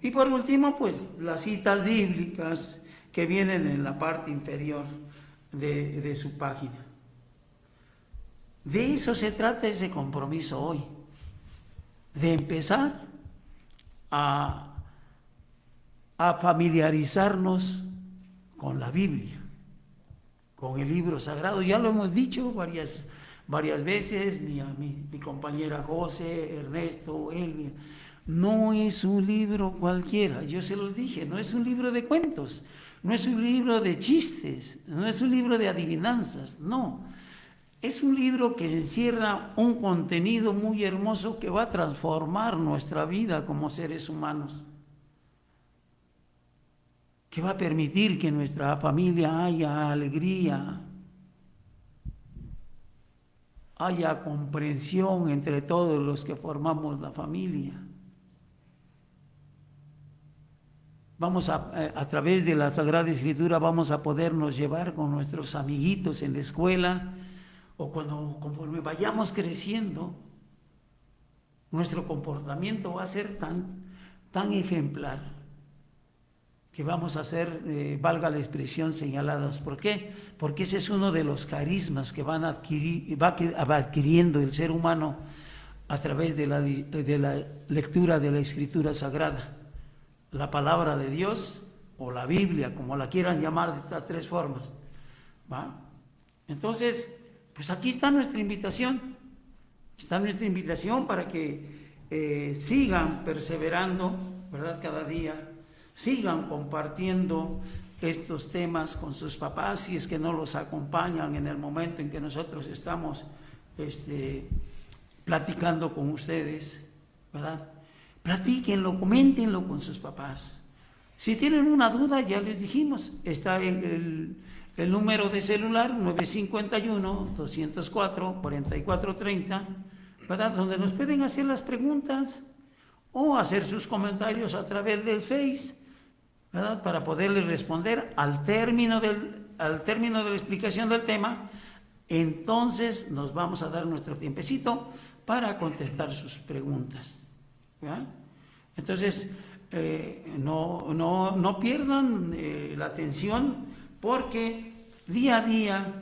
Y por último, pues las citas bíblicas que vienen en la parte inferior de su página. De eso se trata ese compromiso hoy, de empezar a familiarizarnos con la Biblia, con el libro sagrado. Ya lo hemos dicho varias veces, mi compañera José, Ernesto, Elvia. No es un libro cualquiera, yo se los dije, no es un libro de cuentos, no es un libro de chistes, no es un libro de adivinanzas, no. Es un libro que encierra un contenido muy hermoso que va a transformar nuestra vida como seres humanos, que va a permitir que en nuestra familia haya alegría, haya comprensión entre todos los que formamos la familia. Vamos a través de la Sagrada Escritura vamos a podernos llevar con nuestros amiguitos en la escuela, o conforme vayamos creciendo, nuestro comportamiento va a ser tan ejemplar que vamos a ser, valga la expresión, señalados. ¿Por qué? Porque ese es uno de los carismas que va adquiriendo el ser humano a través de la lectura de la Escritura Sagrada, la palabra de Dios o la Biblia, como la quieran llamar, de estas tres formas, ¿va? Entonces, pues aquí está nuestra invitación. Está nuestra invitación para que sigan perseverando, ¿verdad? Cada día, sigan compartiendo estos temas con sus papás, si es que no los acompañan en el momento en que nosotros estamos platicando con ustedes, ¿verdad? Platíquenlo, coméntenlo con sus papás. Si tienen una duda, ya les dijimos, está en el número de celular 951-204-4430, ¿verdad? Donde nos pueden hacer las preguntas o hacer sus comentarios a través del Face, ¿verdad? Para poderles responder al término de la explicación del tema. Entonces nos vamos a dar nuestro tiempecito para contestar sus preguntas, ¿verdad? Entonces no pierdan la atención, porque día a día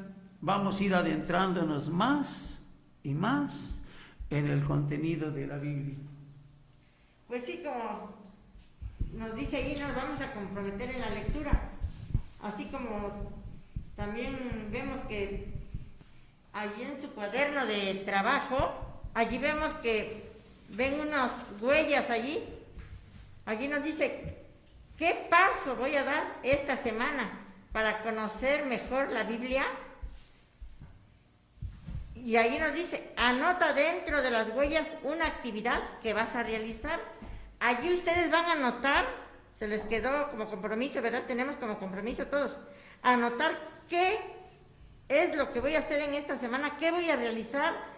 vamos a ir adentrándonos más y más en el contenido de la Biblia. Pues sí, como nos dice ahí, nos vamos a comprometer en la lectura, así como también vemos que allí en su cuaderno de trabajo, allí vemos que ven unas huellas allí nos dice, ¿qué paso voy a dar esta semana para conocer mejor la Biblia? Y ahí nos dice, anota dentro de las huellas una actividad que vas a realizar. Allí ustedes van a anotar, se les quedó como compromiso, ¿verdad? Tenemos como compromiso todos, anotar qué es lo que voy a hacer en esta semana, qué voy a realizar.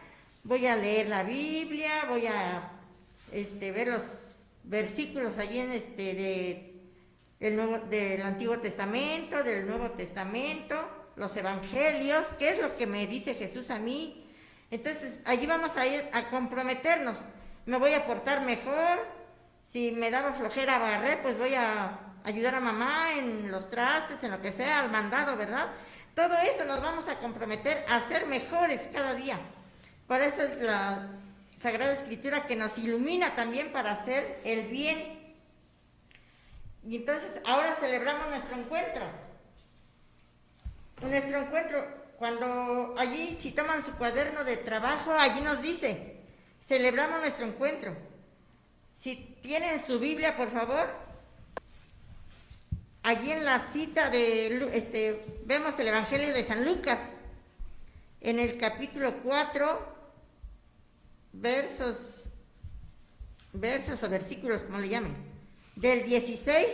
Voy a leer la Biblia, voy a ver los versículos allí en del Antiguo Testamento, del Nuevo Testamento, los evangelios, qué es lo que me dice Jesús a mí. Entonces allí vamos a ir a comprometernos. Me voy a portar mejor. Si me daba flojera barrer, pues voy a ayudar a mamá en los trastes, en lo que sea, al mandado, ¿verdad? Todo eso nos vamos a comprometer a ser mejores cada día. Por eso es la Sagrada Escritura que nos ilumina también para hacer el bien. Y entonces ahora celebramos nuestro encuentro. Nuestro encuentro, cuando allí, si toman su cuaderno de trabajo, allí nos dice, celebramos nuestro encuentro. Si tienen su Biblia, por favor, allí en la cita vemos el Evangelio de San Lucas, en el capítulo 4, versos o versículos, como le llamen, del 16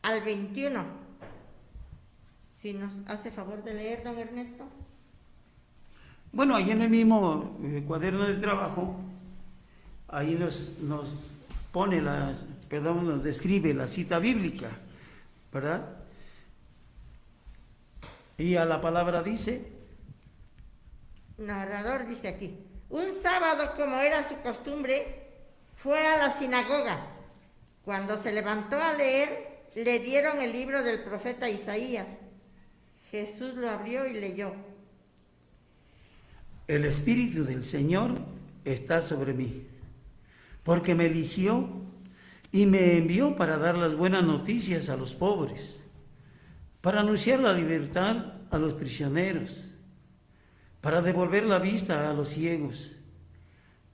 al 21. Si nos hace favor de leer, don Ernesto. Bueno, ahí en el mismo cuaderno de trabajo, ahí nos pone nos describe la cita bíblica, ¿verdad? Y a la palabra dice, Narrador dice aquí, un sábado, como era su costumbre, fue a la sinagoga. Cuando se levantó a leer, le dieron el libro del profeta Isaías. Jesús lo abrió y leyó. el Espíritu del Señor está sobre mí, porque me eligió y me envió para dar las buenas noticias a los pobres, para anunciar la libertad a los prisioneros, para devolver la vista a los ciegos,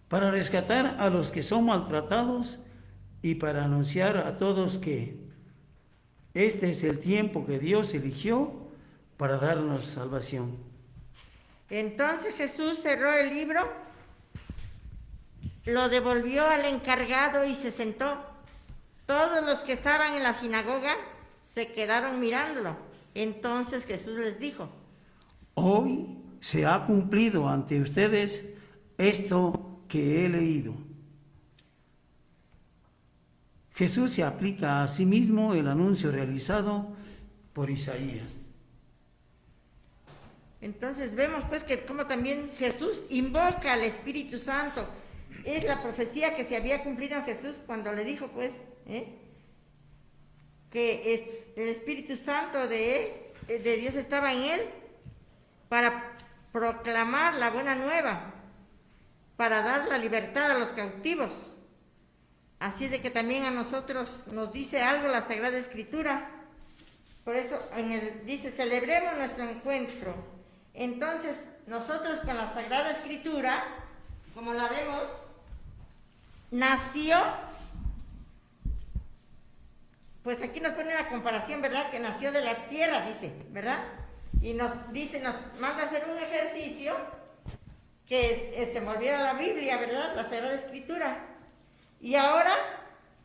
para rescatar a los que son maltratados y para anunciar a todos que este es el tiempo que Dios eligió para darnos salvación. Entonces Jesús cerró el libro, lo devolvió al encargado y se sentó. Todos los que estaban en la sinagoga se quedaron mirándolo. Entonces Jesús les dijo, hoy se ha cumplido ante ustedes esto que he leído. Jesús se aplica a sí mismo el anuncio realizado por Isaías. Entonces vemos pues que como también Jesús invoca al Espíritu Santo. Es la profecía que se había cumplido en Jesús cuando le dijo pues que el Espíritu Santo de Dios estaba en él para proclamar la buena nueva, para dar la libertad a los cautivos. Así de que también a nosotros nos dice algo la Sagrada Escritura. Por eso dice, celebremos nuestro encuentro. Entonces, nosotros con la Sagrada Escritura, como la vemos, nació, pues aquí nos pone una comparación, ¿verdad? Que nació de la tierra, dice, ¿verdad? Y nos manda a hacer un ejercicio que se volviera la Biblia, ¿verdad? La Sagrada Escritura. Y ahora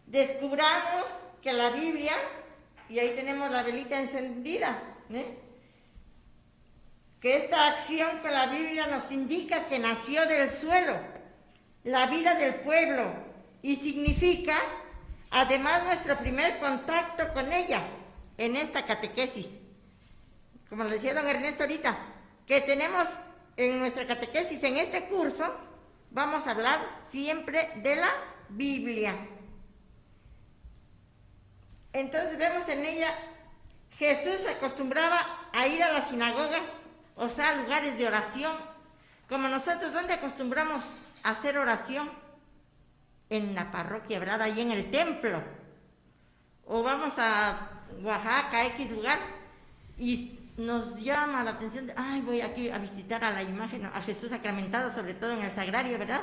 descubramos que la Biblia, y ahí tenemos la velita encendida, que esta acción con la Biblia nos indica que nació del suelo, la vida del pueblo, y significa además nuestro primer contacto con ella en esta catequesis. Como le decía don Ernesto ahorita, que tenemos en nuestra catequesis, en este curso, vamos a hablar siempre de la Biblia. Entonces vemos en ella, Jesús acostumbraba a ir a las sinagogas, o sea, lugares de oración, como nosotros, ¿dónde acostumbramos a hacer oración? En la parroquia, ¿verdad? Ahí en el templo. O vamos a Oaxaca, X lugar, y nos llama la atención de, voy aquí a visitar a la imagen, a Jesús sacramentado, sobre todo en el sagrario, ¿verdad?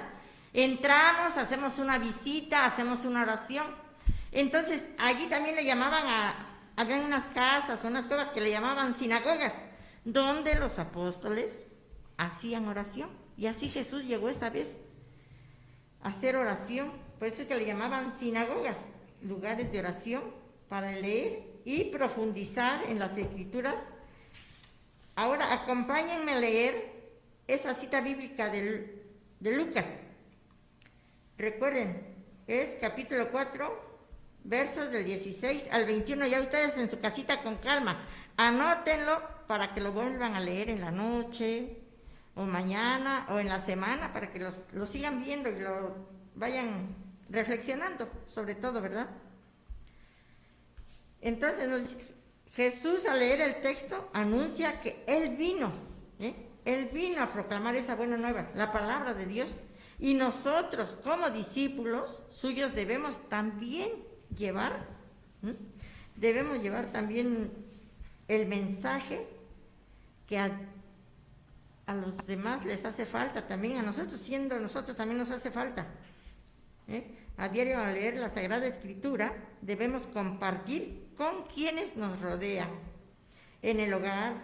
Entramos, hacemos una visita, hacemos una oración. Entonces, allí también le llamaban habían unas casas o unas cuevas que le llamaban sinagogas, donde los apóstoles hacían oración. Y así Jesús llegó esa vez a hacer oración. Por eso es que le llamaban sinagogas, lugares de oración para leer y profundizar en las Escrituras. Ahora, acompáñenme a leer esa cita bíblica de Lucas. Recuerden, es capítulo 4, versos del 16 al 21. Ya ustedes en su casita con calma, anótenlo para que lo vuelvan a leer en la noche, o mañana, o en la semana, para que lo sigan viendo y lo vayan reflexionando, sobre todo, ¿verdad? Entonces Jesús, al leer el texto, anuncia que Él vino a proclamar esa buena nueva, la palabra de Dios. Y nosotros, como discípulos suyos, debemos también llevar también el mensaje que a los demás les hace falta, también a nosotros, siendo nosotros también nos hace falta. A diario, al leer la Sagrada Escritura, debemos compartir con quienes nos rodean, en el hogar,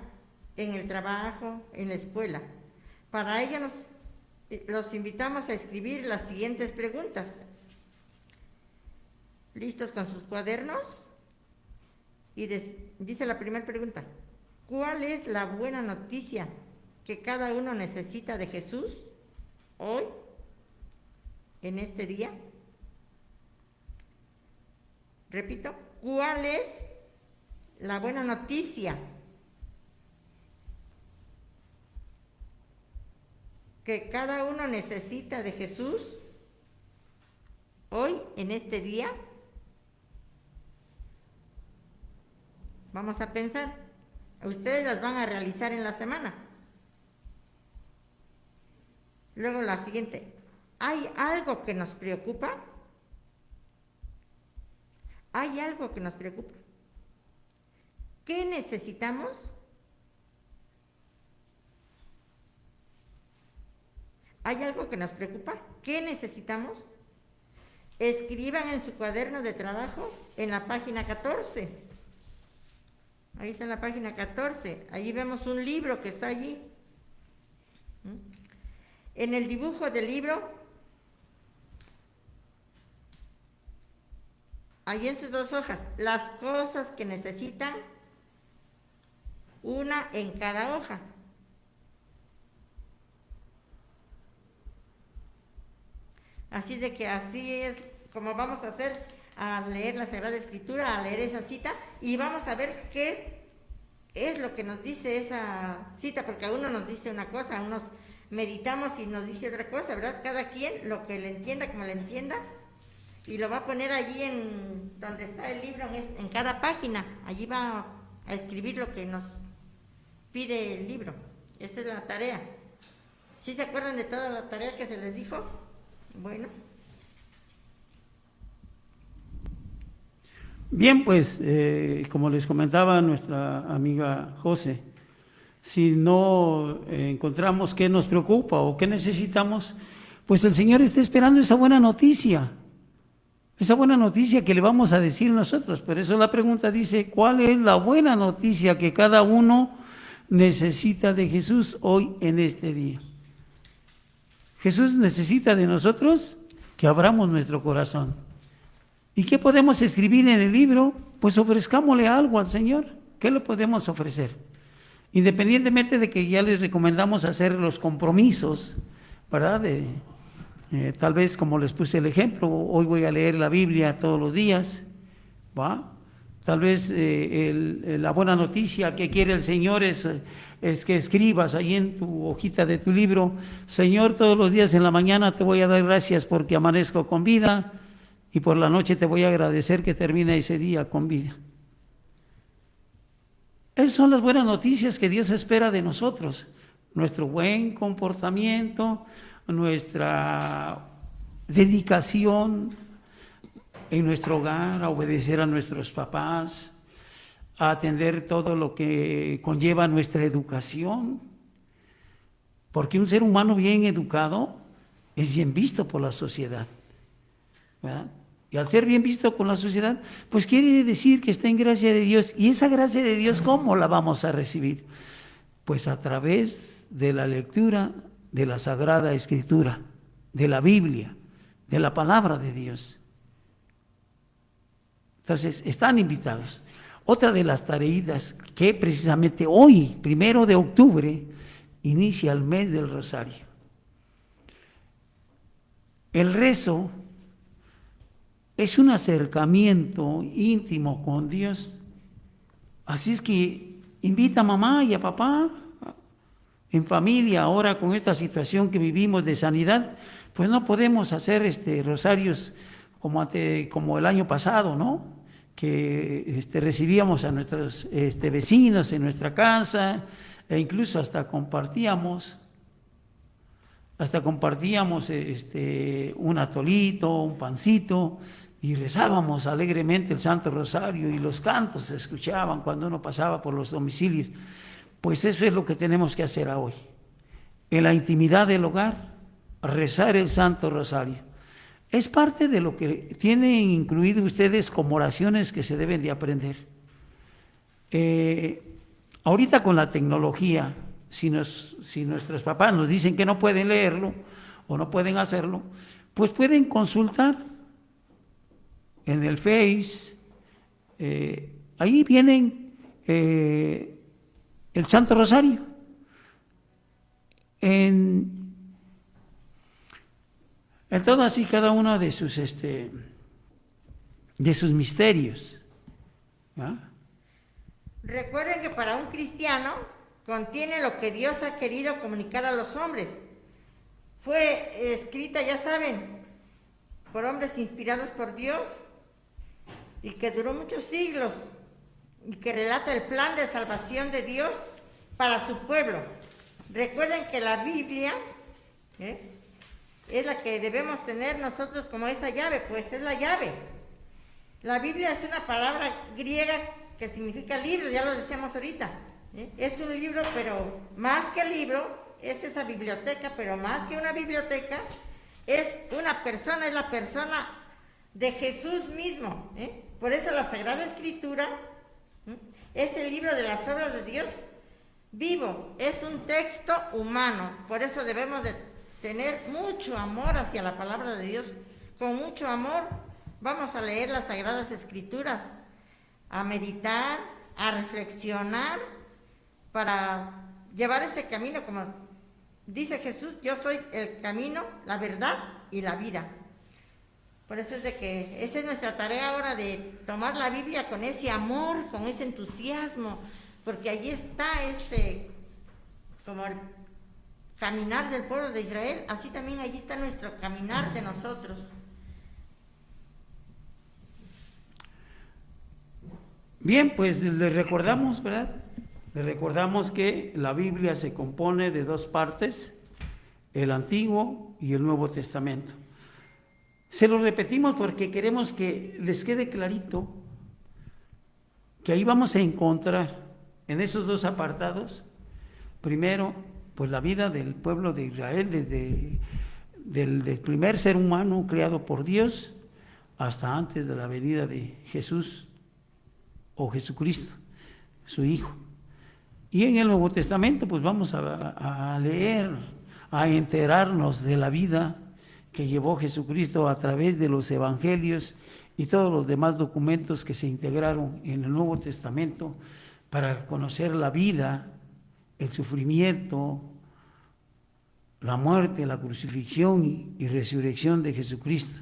en el trabajo, en la escuela. Para ello los invitamos a escribir las siguientes preguntas. ¿Listos con sus cuadernos? Y dice la primera pregunta: ¿cuál es la buena noticia que cada uno necesita de Jesús hoy, en este día? Repito, ¿cuál es la buena noticia que cada uno necesita de Jesús hoy, en este día? Vamos a pensar. Ustedes las van a realizar en la semana. Luego la siguiente: ¿hay algo que nos preocupa? ¿Hay algo que nos preocupa? ¿Qué necesitamos? ¿Hay algo que nos preocupa? ¿Qué necesitamos? Escriban en su cuaderno de trabajo en la página 14. Ahí está en la página 14. Allí vemos un libro que está allí. En el dibujo del libro, ahí en sus 2 hojas, las cosas que necesitan, una en cada hoja. Así de que así es como vamos a hacer a leer la Sagrada Escritura, a leer esa cita, y vamos a ver qué es lo que nos dice esa cita, porque a uno nos dice una cosa, a unos meditamos y nos dice otra cosa, ¿verdad? Cada quien lo que le entienda, como le entienda, y lo va a poner allí en donde está el libro, en cada página. Allí va a escribir lo que nos pide el libro. Esa es la tarea. ¿Sí se acuerdan de toda la tarea que se les dijo? Bueno. Bien, pues, como les comentaba nuestra amiga José, si no encontramos qué nos preocupa o qué necesitamos, pues el Señor está esperando esa buena noticia que le vamos a decir nosotros. Por eso la pregunta dice: ¿cuál es la buena noticia que cada uno necesita de Jesús hoy, en este día? Jesús necesita de nosotros que abramos nuestro corazón. ¿Y qué podemos escribir en el libro? Pues ofrezcámosle algo al Señor. ¿Qué le podemos ofrecer? Independientemente de que ya les recomendamos hacer los compromisos, ¿verdad? Tal vez, como les puse el ejemplo, hoy voy a leer la Biblia todos los días, ¿va? Tal vez la buena noticia que quiere el Señor es que escribas ahí en tu hojita de tu libro: Señor, todos los días en la mañana te voy a dar gracias porque amanezco con vida, y por la noche te voy a agradecer que termine ese día con vida. Esas son las buenas noticias que Dios espera de nosotros: nuestro buen comportamiento, nuestra dedicación en nuestro hogar, a obedecer a nuestros papás, a atender todo lo que conlleva nuestra educación, porque un ser humano bien educado es bien visto por la sociedad, ¿verdad? Y al ser bien visto por la sociedad, pues quiere decir que está en gracia de Dios. Y esa gracia de Dios, ¿cómo la vamos a recibir? Pues a través de la lectura de la Sagrada Escritura, de la Biblia, de la palabra de Dios. Entonces, están invitados. Otra de las tareas que precisamente hoy, 1 de octubre, inicia el mes del Rosario. El rezo es un acercamiento íntimo con Dios. Así es que invita a mamá y a papá en familia. Ahora, con esta situación que vivimos de sanidad, pues no podemos hacer rosarios como el año pasado, ¿no? que recibíamos a nuestros vecinos en nuestra casa, e incluso hasta compartíamos un atolito, un pancito, y rezábamos alegremente el Santo Rosario, y los cantos se escuchaban cuando uno pasaba por los domicilios. Pues eso es lo que tenemos que hacer hoy. En la intimidad del hogar, rezar el Santo Rosario. Es parte de lo que tienen incluido ustedes como oraciones que se deben de aprender. Ahorita con la tecnología, si nuestros papás nos dicen que no pueden leerlo o no pueden hacerlo, pues pueden consultar en el Face. Ahí vienen el Santo Rosario. En todas y cada uno de sus misterios. ¿Ah? Recuerden que para un cristiano contiene lo que Dios ha querido comunicar a los hombres. Fue escrita, ya saben, por hombres inspirados por Dios y que duró muchos siglos y que relata el plan de salvación de Dios para su pueblo. Recuerden que la Biblia es la que debemos tener nosotros como esa llave, pues es la llave. La Biblia es una palabra griega que significa libro, ya lo decíamos ahorita. Es un libro, pero más que libro, es esa biblioteca, pero más que una biblioteca, es una persona, es la persona de Jesús mismo. Por eso la Sagrada Escritura es el libro de las obras de Dios vivo, es un texto humano. Por eso debemos de tener mucho amor hacia la palabra de Dios. Con mucho amor vamos a leer las Sagradas Escrituras, a meditar, a reflexionar, para llevar ese camino, como dice Jesús: yo soy el camino, la verdad y la vida. Por eso es de que esa es nuestra tarea ahora, de tomar la Biblia con ese amor, con ese entusiasmo, porque allí está como el caminar del pueblo de Israel, así también allí está nuestro caminar de nosotros. Bien, pues les recordamos, ¿verdad? Les recordamos que la Biblia se compone de dos partes, el Antiguo y el Nuevo Testamento. Se lo repetimos porque queremos que les quede clarito que ahí vamos a encontrar en esos dos apartados, primero, pues la vida del pueblo de Israel, desde del primer ser humano creado por Dios hasta antes de la venida de Jesús o Jesucristo, su Hijo. Y en el Nuevo Testamento pues vamos a leer, a enterarnos de la vida que llevó Jesucristo a través de los evangelios y todos los demás documentos que se integraron en el Nuevo Testamento para conocer la vida, el sufrimiento, la muerte, la crucifixión y resurrección de Jesucristo.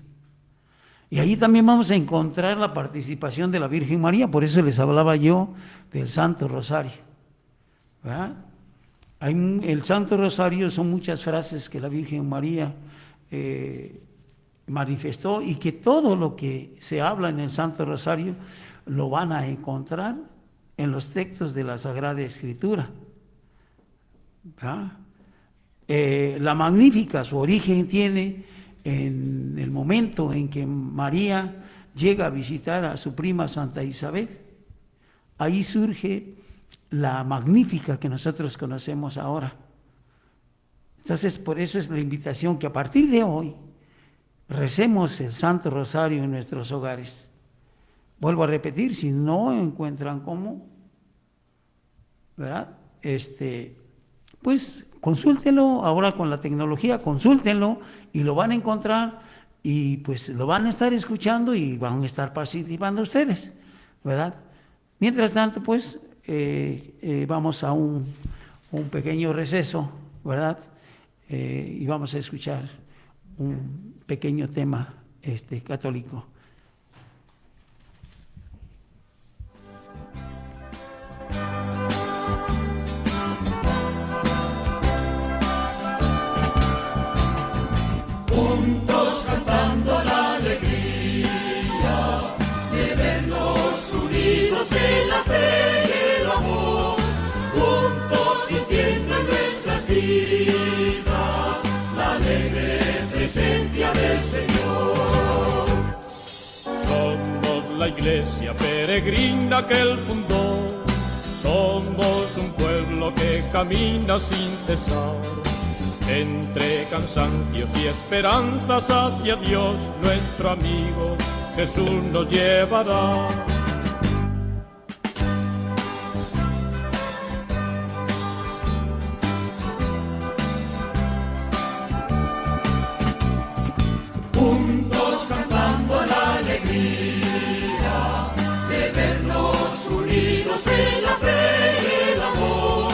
Y ahí también vamos a encontrar la participación de la Virgen María, por eso les hablaba yo del Santo Rosario, ¿verdad? El Santo Rosario son muchas frases que la Virgen María manifestó, y que todo lo que se habla en el Santo Rosario lo van a encontrar en los textos de la Sagrada Escritura. La Magnífica, su origen tiene en el momento en que María llega a visitar a su prima Santa Isabel. Ahí surge la Magnífica que nosotros conocemos ahora. Entonces, por eso es la invitación que a partir de hoy recemos el Santo Rosario en nuestros hogares. Vuelvo a repetir, si no encuentran cómo, ¿verdad? Pues consúltenlo, ahora con la tecnología, consúltenlo y lo van a encontrar, y pues lo van a estar escuchando y van a estar participando ustedes, ¿verdad? Mientras tanto, pues vamos a un pequeño receso, ¿verdad? Y vamos a escuchar un pequeño tema católico. Juntos cantando la alegría de vernos unidos en la fe y el amor, juntos sintiendo en nuestras vidas la alegre presencia del Señor. Somos la iglesia peregrina que Él fundó, somos un pueblo que camina sin cesar, entre cansancios y esperanzas hacia Dios, nuestro amigo Jesús nos llevará. Juntos cantando la alegría de vernos unidos en la fe y el amor,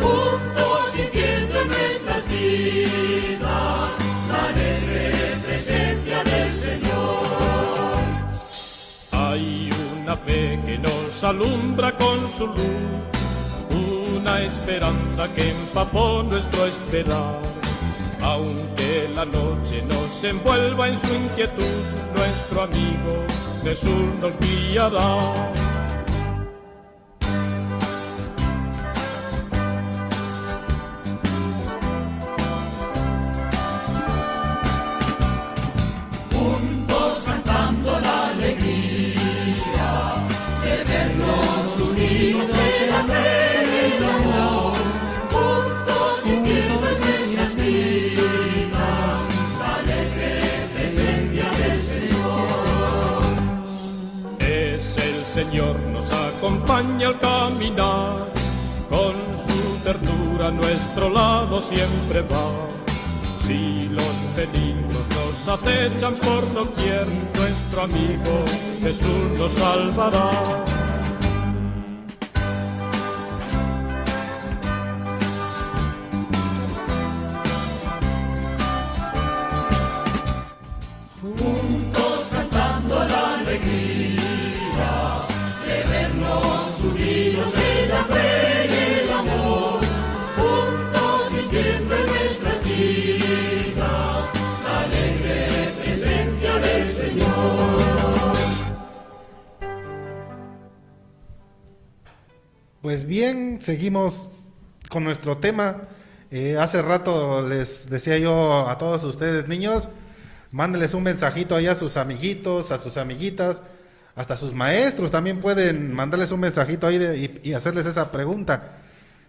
juntos sintiendo en nuestras vidas la alegre presencia del Señor. Hay una fe que nos alumbra con su luz, una esperanza que empapó nuestro esperar. Aunque la noche nos envuelva en su inquietud, nuestro amigo Jesús nos guiará. Juntos cantando la alegría de vernos unidos en la fe y el amor, juntos sintiendo en nuestras vidas la alegre presencia del Señor. Es el Señor, nos acompaña al caminar, con su ternura a nuestro lado siempre va. Si los peligros nos acechan por doquier, nuestro amigo Jesús nos salvará. Juntos cantando la alegría de vernos unidos en la fe y el amor, juntos sintiendo en nuestras vidas la alegre presencia del Señor. Pues bien, seguimos con nuestro tema. Hace rato les decía yo a todos ustedes, niños, mándenles un mensajito ahí a sus amiguitos, a sus amiguitas, hasta sus maestros también pueden mandarles un mensajito ahí y hacerles esa pregunta.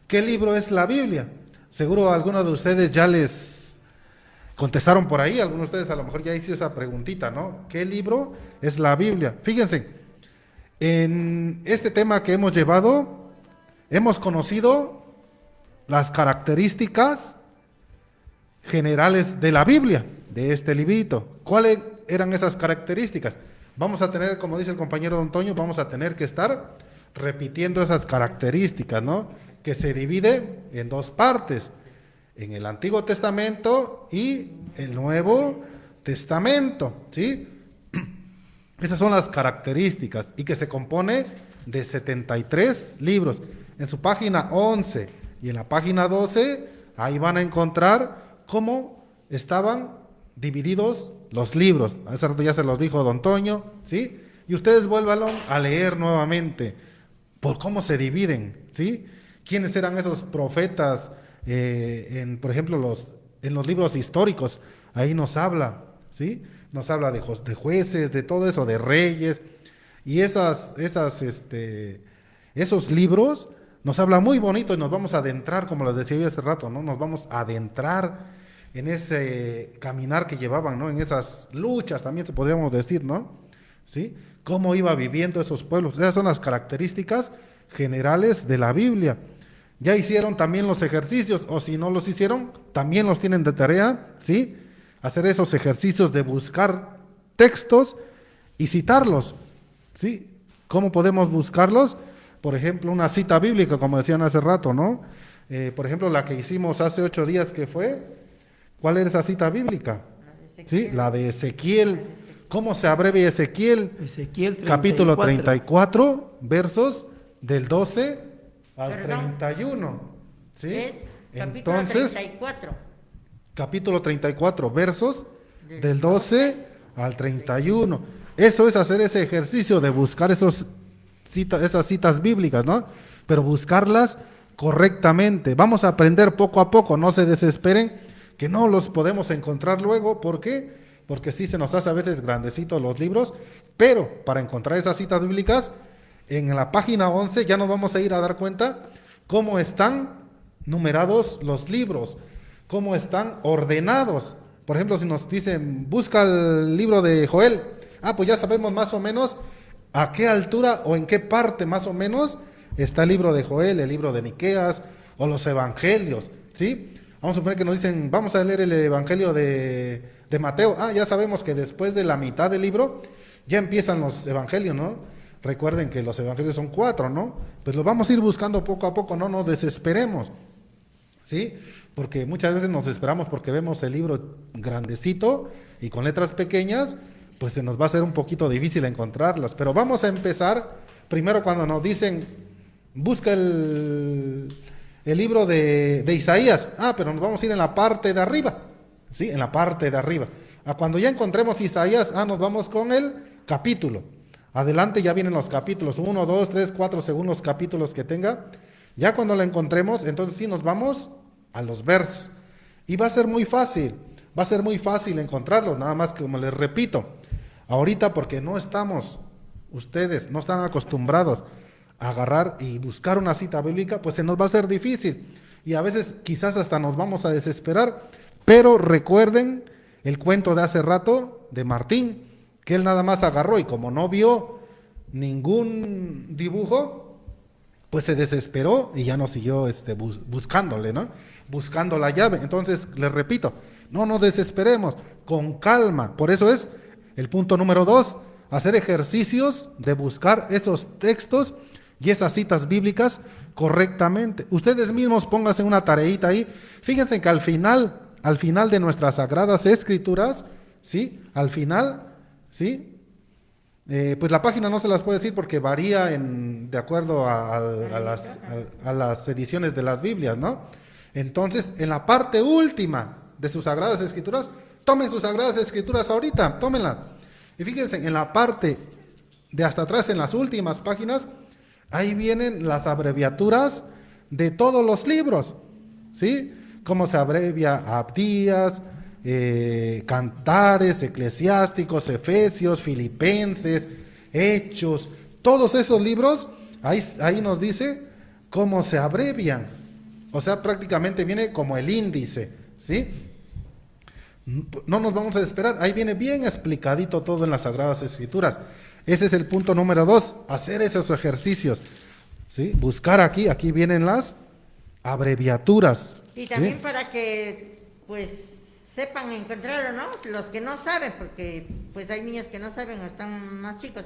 ¿Qué libro es la Biblia? Seguro algunos de ustedes ya les contestaron por ahí, algunos de ustedes a lo mejor ya hicieron esa preguntita, ¿no? ¿Qué libro es la Biblia? Fíjense, en este tema que hemos llevado, hemos conocido las características generales de la Biblia, de este librito. ¿Cuáles eran esas características? Vamos a tener, como dice el compañero Don Toño, vamos a tener que estar repitiendo esas características, ¿no? Que se divide en dos partes, en el Antiguo Testamento y el Nuevo Testamento, ¿sí? Esas son las características y que se compone de 73 libros. En su página 11 y en la página 12, ahí van a encontrar cómo estaban divididos los libros. Hace rato ya se los dijo Don Toño, ¿sí? Y ustedes vuélvanlo a leer nuevamente por cómo se dividen, ¿sí? ¿Quiénes eran esos profetas? Por ejemplo, en los libros históricos, ahí nos habla, ¿sí? Nos habla de jueces, de todo eso, de reyes, y esos libros nos habla muy bonito y nos vamos a adentrar, como les decía yo hace rato, ¿no? Nos vamos a adentrar en ese caminar que llevaban, ¿no? En esas luchas, también se podríamos decir, ¿no? ¿Sí? Cómo iba viviendo esos pueblos. Esas son las características generales de la Biblia. Ya hicieron también los ejercicios, o si no los hicieron, también los tienen de tarea, ¿sí? Hacer esos ejercicios de buscar textos y citarlos, ¿sí? ¿Cómo podemos buscarlos? Por ejemplo, una cita bíblica, como decían hace rato, ¿no? Por ejemplo, la que hicimos hace 8 días, que fue, ¿cuál era esa cita bíblica? Sí, la de Ezequiel. ¿Cómo se abrevia Ezequiel? Ezequiel 34. Capítulo 34, versos del 12 al 31. ¿Sí? Es capítulo Entonces, 34. capítulo 34, versos del 12 al 31. Eso es hacer ese ejercicio de buscar esos esas citas bíblicas, ¿no? Pero buscarlas correctamente. Vamos a aprender poco a poco, no se desesperen, que no los podemos encontrar luego. ¿Por qué? Porque sí se nos hace a veces grandecitos los libros, pero para encontrar esas citas bíblicas, en la página 11 ya nos vamos a ir a dar cuenta cómo están numerados los libros, cómo están ordenados. Por ejemplo, si nos dicen, busca el libro de Joel, pues ya sabemos más o menos a qué altura o en qué parte más o menos está el libro de Joel, el libro de Miqueas o los evangelios, ¿sí? Vamos a suponer que nos dicen, vamos a leer el evangelio de Mateo. Ya sabemos que después de la mitad del libro ya empiezan los evangelios, ¿no? Recuerden que los evangelios son 4, ¿no? Pues los vamos a ir buscando poco a poco, no nos desesperemos, ¿sí? Porque muchas veces nos esperamos porque vemos el libro grandecito y con letras pequeñas, pues se nos va a hacer un poquito difícil encontrarlas. Pero vamos a empezar primero cuando nos dicen, busca el libro de Isaías. Pero nos vamos a ir en la parte de arriba, ¿sí? En la parte de arriba. Cuando ya encontremos Isaías, nos vamos con el capítulo. Adelante ya vienen los capítulos, 1, 2, 3, 4, según los capítulos que tenga. Ya cuando lo encontremos, entonces sí nos vamos a los versos. Y va a ser muy fácil encontrarlos, nada más que como les repito, ahorita porque ustedes no están acostumbrados a agarrar y buscar una cita bíblica, pues se nos va a hacer difícil. Y a veces quizás hasta nos vamos a desesperar, pero recuerden el cuento de hace rato de Martín, que él nada más agarró y como no vio ningún dibujo, pues se desesperó y ya no siguió buscándole, ¿no? Buscando la llave. Entonces, les repito, no nos desesperemos, con calma. Por eso es el punto número 2, hacer ejercicios de buscar esos textos y esas citas bíblicas correctamente. Ustedes mismos pónganse una tareita ahí. Fíjense que al final de nuestras sagradas escrituras, ¿sí? Al final, ¿sí? Pues la página no se las puedo decir porque varía de acuerdo a las ediciones de las Biblias, ¿no? Entonces, en la parte última de sus Sagradas Escrituras, tomen sus Sagradas Escrituras ahorita, tómenlas. Y fíjense, en la parte de hasta atrás, en las últimas páginas, ahí vienen las abreviaturas de todos los libros, ¿sí? Cómo se abrevia Abdías, Cantares, Eclesiásticos, Efesios, Filipenses, Hechos, todos esos libros, ahí nos dice cómo se abrevian. O sea, prácticamente viene como el índice, ¿sí? No nos vamos a esperar, ahí viene bien explicadito todo en las Sagradas Escrituras. Ese es el punto número 2, hacer esos ejercicios, ¿sí? Buscar aquí vienen las abreviaturas. Y también ¿sí? para que, pues, sepan encontrarlo, ¿no? Los que no saben, porque, pues, hay niños que no saben o están más chicos.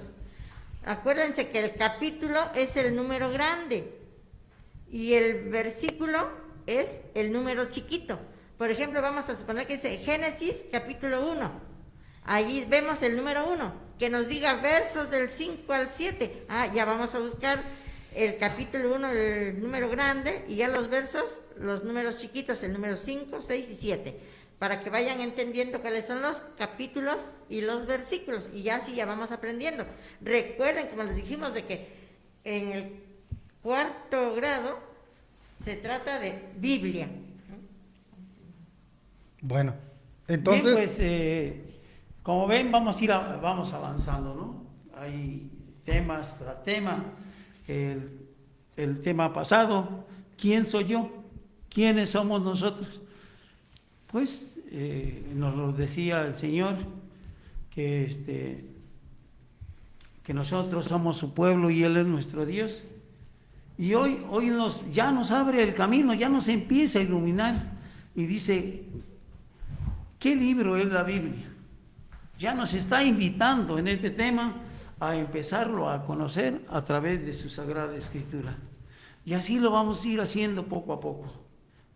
Acuérdense que el capítulo es el número grande y el versículo es el número chiquito. Por ejemplo, vamos a suponer que dice Génesis capítulo 1. Ahí vemos el número 1, que nos diga versos del 5 al 7. Ya vamos a buscar el capítulo 1, el número grande, y ya los versos, los números chiquitos, el número 5, 6 y 7, para que vayan entendiendo cuáles son los capítulos y los versículos, y ya así ya vamos aprendiendo. Recuerden, como les dijimos, de que en el 4º grado se trata de Biblia. Bueno, entonces... Bien, pues, como ven, vamos avanzando, ¿no? Hay temas tras tema. El tema pasado, ¿quién soy yo? ¿Quiénes somos nosotros? Pues nos lo decía el Señor, que nosotros somos su pueblo y Él es nuestro Dios. Y hoy ya nos abre el camino, ya nos empieza a iluminar y dice, ¿qué libro es la Biblia? Ya nos está invitando en este tema a empezarlo a conocer a través de su Sagrada Escritura. Y así lo vamos a ir haciendo poco a poco,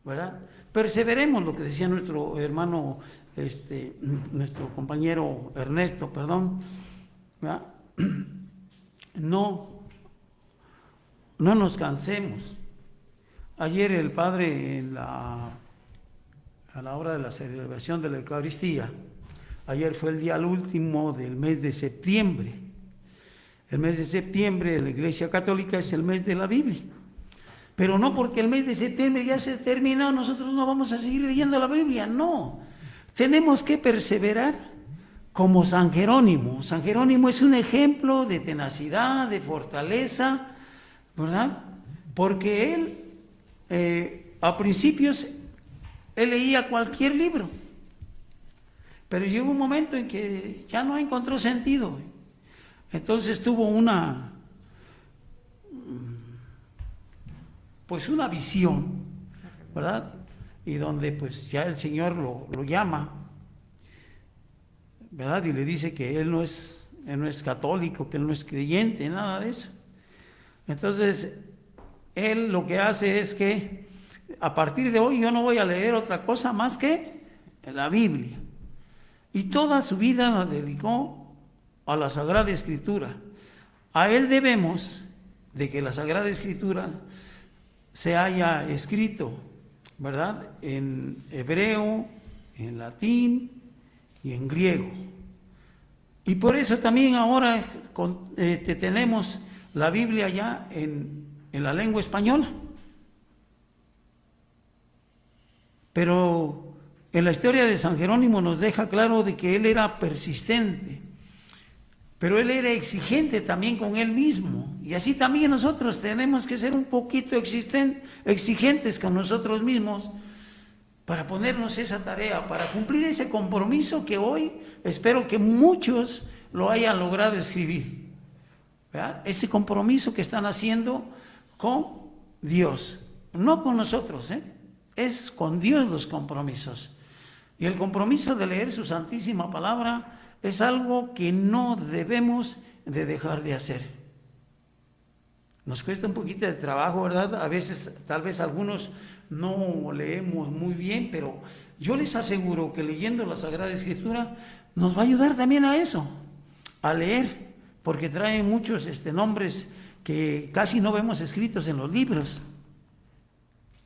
¿verdad? Perseveremos, lo que decía nuestro hermano, nuestro compañero Ernesto, ¿verdad? No nos cansemos. Ayer el Padre a la hora de la celebración de la Eucaristía, ayer fue el día último del mes de septiembre. El mes de septiembre de la Iglesia Católica es el mes de la Biblia. Pero no porque el mes de septiembre ya se terminó, nosotros no vamos a seguir leyendo la Biblia, no. Tenemos que perseverar como San Jerónimo. San Jerónimo es un ejemplo de tenacidad, de fortaleza, ¿verdad? Porque él, a principios, él leía cualquier libro. Pero llegó un momento en que ya no encontró sentido. Entonces tuvo una visión, ¿verdad? Y donde pues ya el Señor lo llama, ¿verdad? Y le dice que él no es católico, que él no es creyente, nada de eso. Entonces, él lo que hace es que a partir de hoy yo no voy a leer otra cosa más que la Biblia. Y toda su vida la dedicó a la Sagrada Escritura. A él debemos de que la Sagrada Escritura se haya escrito, ¿verdad?, en hebreo, en latín y en griego. Y por eso también ahora tenemos la Biblia ya en la lengua española. Pero en la historia de San Jerónimo nos deja claro de que él era persistente, pero él era exigente también con él mismo. Y así también nosotros tenemos que ser un poquito exigentes con nosotros mismos para ponernos esa tarea, para cumplir ese compromiso que hoy espero que muchos lo hayan logrado escribir, ¿verdad? Ese compromiso que están haciendo con Dios, no con nosotros, es con Dios los compromisos. Y el compromiso de leer su santísima palabra es algo que no debemos de dejar de hacer. Nos cuesta un poquito de trabajo, ¿verdad? A veces, tal vez algunos no leemos muy bien, pero yo les aseguro que leyendo la Sagrada Escritura nos va a ayudar también a eso, a leer, porque trae muchos nombres que casi no vemos escritos en los libros.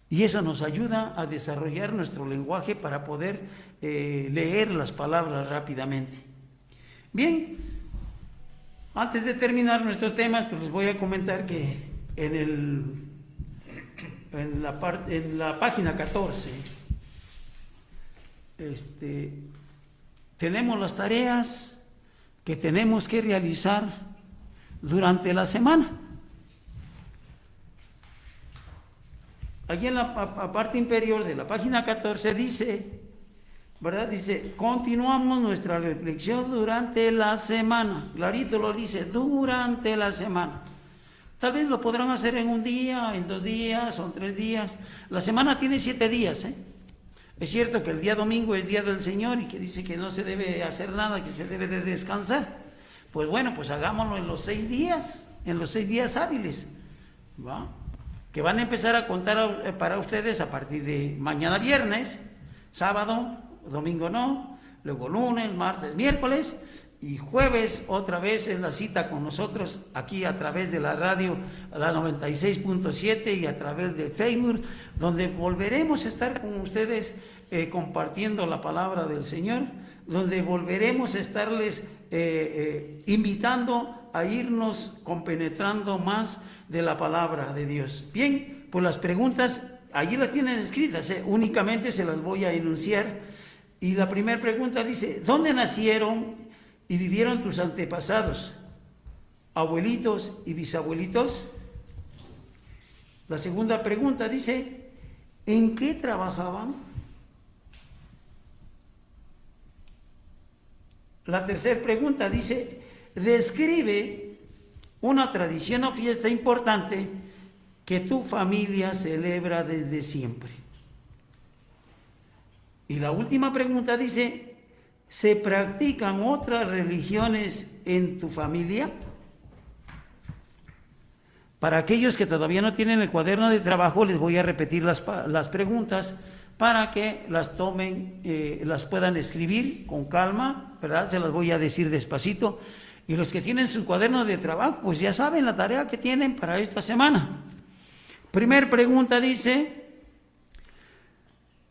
Y eso nos ayuda a desarrollar nuestro lenguaje para poder leer las palabras rápidamente. Bien, antes de terminar nuestros temas, pues les voy a comentar que en la página 14 tenemos las tareas que tenemos que realizar durante la semana. Aquí en la parte inferior de la página 14 dice, ¿verdad? Dice, continuamos nuestra reflexión durante la semana. Clarito lo dice, durante la semana. Tal vez lo podrán hacer en un día, en 2 días, o en 3 días. La semana tiene 7 días, Es cierto que el día domingo es día del Señor y que dice que no se debe hacer nada, que se debe de descansar. Pues bueno, pues hagámoslo en los 6 días, en los 6 días hábiles, ¿va? Que van a empezar a contar para ustedes a partir de mañana viernes, sábado, domingo no, luego lunes, martes, miércoles y jueves otra vez es la cita con nosotros aquí a través de la radio, la 96.7 y a través de Facebook, donde volveremos a estar con ustedes compartiendo la palabra del Señor, donde volveremos a estarles invitando a irnos compenetrando más de la palabra de Dios. Bien, pues las preguntas allí las tienen escritas, únicamente se las voy a enunciar. Y la primera pregunta dice, ¿dónde nacieron y vivieron tus antepasados, abuelitos y bisabuelitos? La segunda pregunta dice, ¿en qué trabajaban? La tercera pregunta dice, describe una tradición o fiesta importante que tu familia celebra desde siempre. Y la última pregunta dice, ¿se practican otras religiones en tu familia? Para aquellos que todavía no tienen el cuaderno de trabajo, les voy a repetir las preguntas para que las tomen, las puedan escribir con calma, ¿verdad? Se las voy a decir despacito. Y los que tienen su cuaderno de trabajo, pues ya saben la tarea que tienen para esta semana. Primer pregunta dice,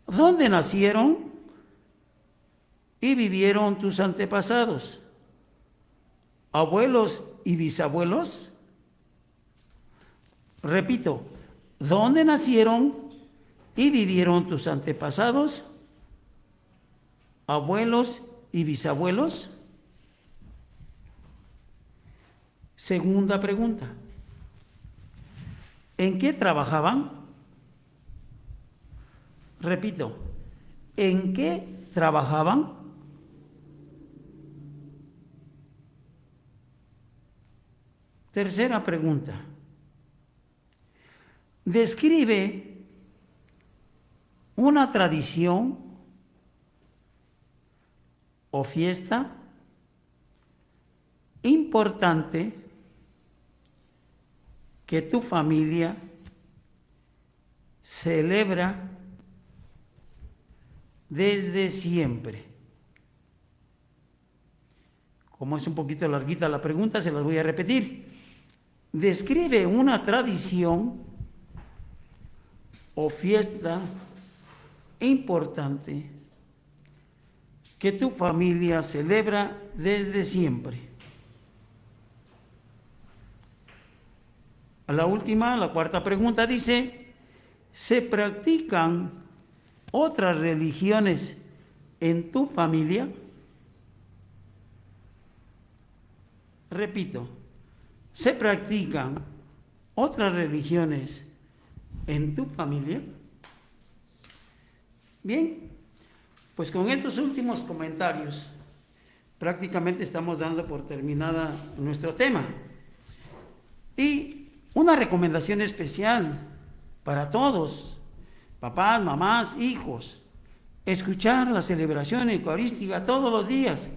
¿dónde nacieron y vivieron tus antepasados? abuelos y bisabuelos? Repito, ¿dónde nacieron y vivieron tus antepasados? ¿Abuelos y bisabuelos? Segunda pregunta. ¿En qué trabajaban? Repito, ¿en qué trabajaban? Tercera pregunta. Describe una tradición o fiesta importante que tu familia celebra desde siempre. Como es un poquito larguita la pregunta, se las voy a repetir. Describe una tradición o fiesta importante que tu familia celebra desde siempre. La última, la cuarta pregunta dice, ¿se practican otras religiones en tu familia? Repito, ¿se practican otras religiones en tu familia? Bien, pues con estos últimos comentarios prácticamente estamos dando por terminada nuestro tema. Y una recomendación especial para todos, papás, mamás, hijos, escuchar la celebración eucarística todos los días,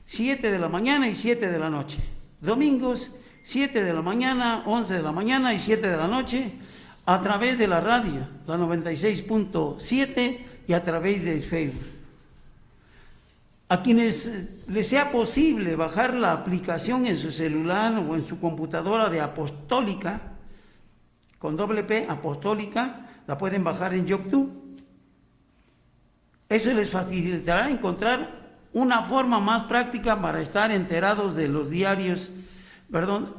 7 de la mañana y 7 de la noche. Domingos, 7 de la mañana, 11 de la mañana y 7 de la noche, a través de la radio, la 96.7 y a través de Facebook. A quienes les sea posible bajar la aplicación en su celular o en su computadora de Apostólica, con doble P, Apostólica, la pueden bajar en YouTube. Eso les facilitará encontrar una forma más práctica para estar enterados de los diarios,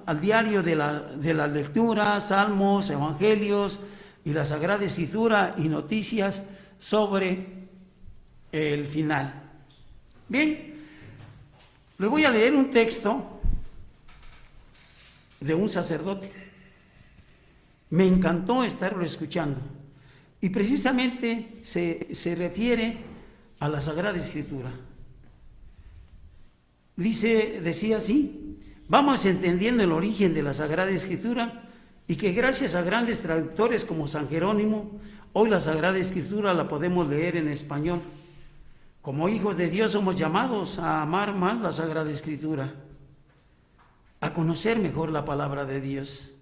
al diario de la lectura, salmos, evangelios y la Sagrada Escritura y noticias sobre el final. Bien, les voy a leer un texto de un sacerdote. Me encantó estarlo escuchando. Y precisamente se refiere a la Sagrada Escritura. Decía así, vamos entendiendo el origen de la Sagrada Escritura y que gracias a grandes traductores como San Jerónimo, hoy la Sagrada Escritura la podemos leer en español. Como hijos de Dios somos llamados a amar más la Sagrada Escritura, a conocer mejor la palabra de Dios,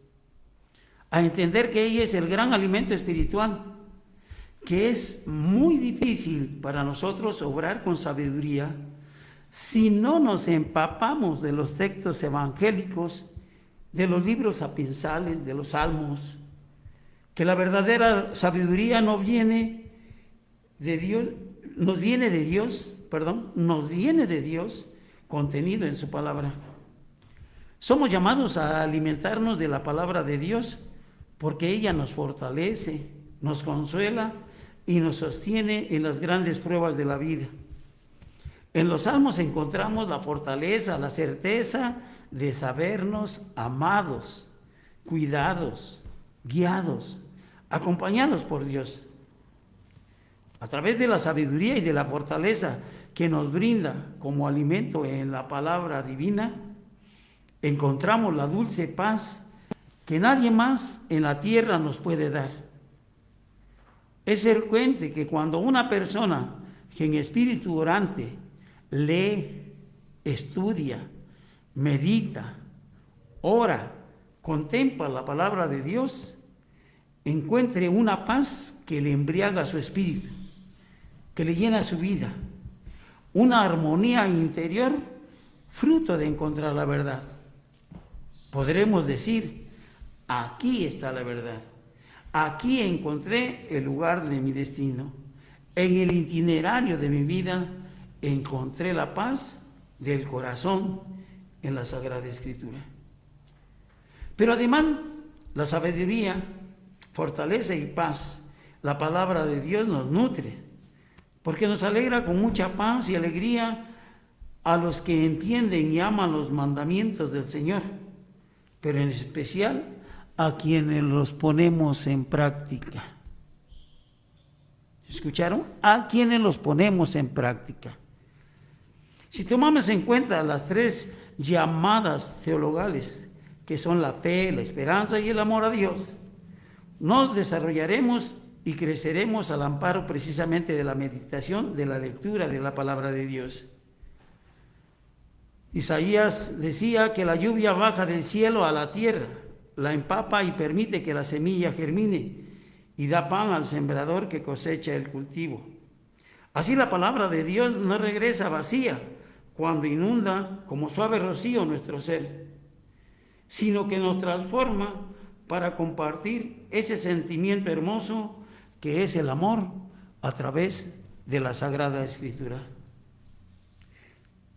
a entender que ella es el gran alimento espiritual, que es muy difícil para nosotros obrar con sabiduría si no nos empapamos de los textos evangélicos, de los libros sapiensales, de los salmos, que la verdadera sabiduría nos viene de Dios contenido en su palabra. Somos llamados a alimentarnos de la palabra de Dios porque ella nos fortalece, nos consuela y nos sostiene en las grandes pruebas de la vida. En los salmos encontramos la fortaleza, la certeza de sabernos amados, cuidados, guiados, acompañados por Dios. A través de la sabiduría y de la fortaleza que nos brinda como alimento en la palabra divina, encontramos la dulce paz que nadie más en la tierra nos puede dar. Es frecuente que cuando una persona que en espíritu orante lee, estudia, medita, ora, contempla la palabra de Dios, encuentre una paz que le embriaga su espíritu, que le llena su vida, una armonía interior fruto de encontrar la verdad. Podremos decir, aquí está la verdad, aquí encontré el lugar de mi destino, en el itinerario de mi vida encontré la paz del corazón en la Sagrada Escritura. Pero además, la sabiduría, fortaleza y paz, la palabra de Dios nos nutre, porque nos alegra con mucha paz y alegría a los que entienden y aman los mandamientos del Señor, pero en especial a quienes los ponemos en práctica. ¿Escucharon? A quienes los ponemos en práctica. Si tomamos en cuenta las 3 llamadas teologales, que son la fe, la esperanza y el amor a Dios, nos desarrollaremos y creceremos al amparo precisamente de la meditación, de la lectura de la palabra de Dios. Isaías decía que la lluvia baja del cielo a la tierra, la empapa y permite que la semilla germine y da pan al sembrador que cosecha el cultivo. Así la palabra de Dios no regresa vacía cuando inunda como suave rocío nuestro ser, sino que nos transforma para compartir ese sentimiento hermoso que es el amor a través de la Sagrada Escritura.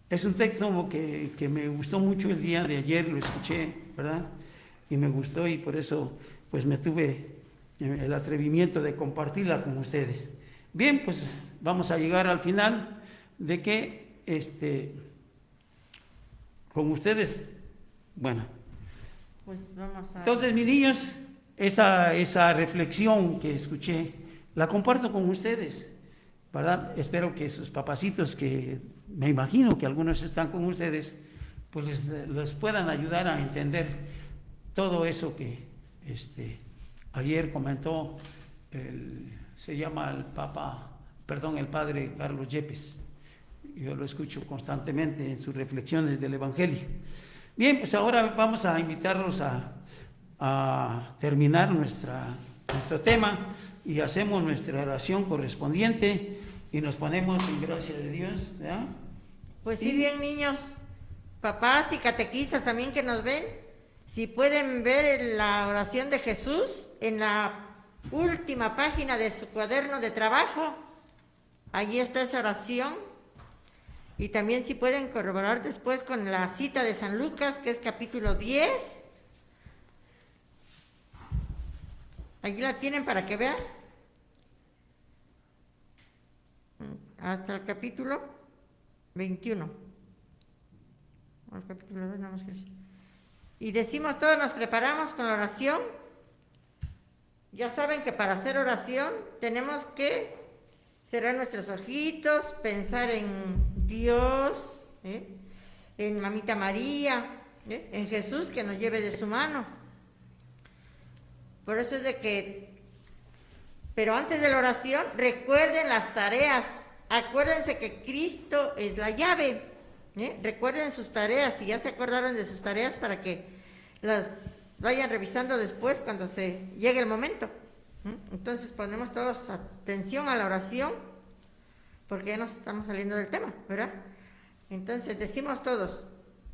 Es un texto que me gustó mucho el día de ayer, lo escuché, ¿verdad? Y me gustó y por eso pues me tuve el atrevimiento de compartirla con ustedes. Bien, pues vamos a llegar al final de que con ustedes, bueno. Pues vamos a... Entonces, mis niños, esa reflexión que escuché, la comparto con ustedes, ¿verdad? Espero que sus papacitos, que me imagino que algunos están con ustedes, pues les puedan ayudar a entender todo eso que ayer comentó se llama el padre Carlos Yepes. Yo lo escucho constantemente en sus reflexiones del Evangelio. Bien, pues ahora vamos a invitarlos a terminar nuestro tema y hacemos nuestra oración correspondiente y nos ponemos en gracia de Dios, ¿verdad? Pues sí, bien, niños, papás y catequistas también que nos ven, si pueden ver la oración de Jesús en la última página de su cuaderno de trabajo, allí está esa oración. Y también si pueden corroborar después con la cita de San Lucas, que es capítulo 10. Allí la tienen para que vean. Hasta el capítulo 21. El capítulo 2, nada más que... Y decimos todos, nos preparamos con la oración. Ya saben que para hacer oración tenemos que cerrar nuestros ojitos, pensar en Dios, en Mamita María, en Jesús que nos lleve de su mano. Por eso es de que, pero antes de la oración, recuerden las tareas. Acuérdense que Cristo es la llave. Recuerden sus tareas, si ya se acordaron de sus tareas, para que las vayan revisando después cuando se llegue el momento. Entonces ponemos todos atención a la oración, porque ya nos estamos saliendo del tema, ¿verdad? Entonces decimos todos: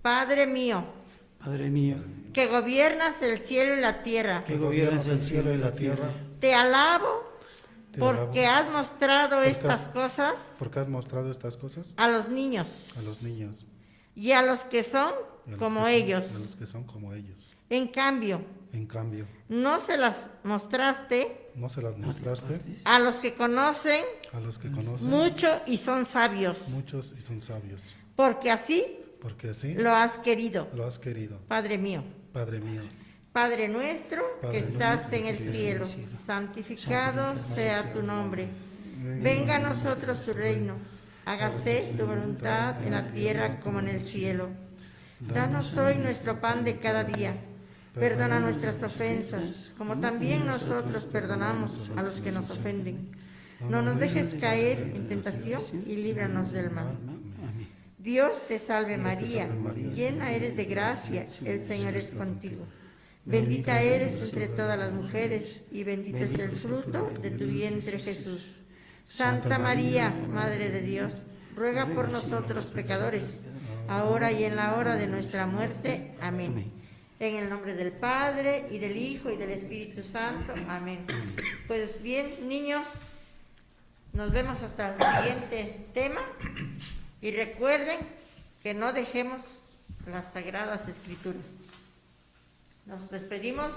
Padre mío, que gobiernas el cielo y la tierra, te alabo porque has mostrado estas cosas a los niños y a los que son como ellos. En cambio, no se las mostraste a los que conocen mucho y son sabios, porque así lo has querido. Padre mío, Padre nuestro que estás en el cielo, santificado sea tu nombre. Venga a nosotros tu reino, hágase tu voluntad en la tierra como en el cielo. Danos hoy nuestro pan de cada día. Perdona nuestras ofensas, como también nosotros perdonamos a los que nos ofenden. No nos dejes caer en tentación y líbranos del mal. Dios te salve María, llena eres de gracia, el Señor es contigo. Bendita eres entre todas las mujeres y bendito es el fruto de tu vientre Jesús. Santa María, Madre de Dios, ruega por nosotros pecadores, ahora y en la hora de nuestra muerte. Amén. En el nombre del Padre, y del Hijo, y del Espíritu Santo. Amén. Pues bien, niños, nos vemos hasta el siguiente tema. Y recuerden que no dejemos las Sagradas Escrituras. Nos despedimos,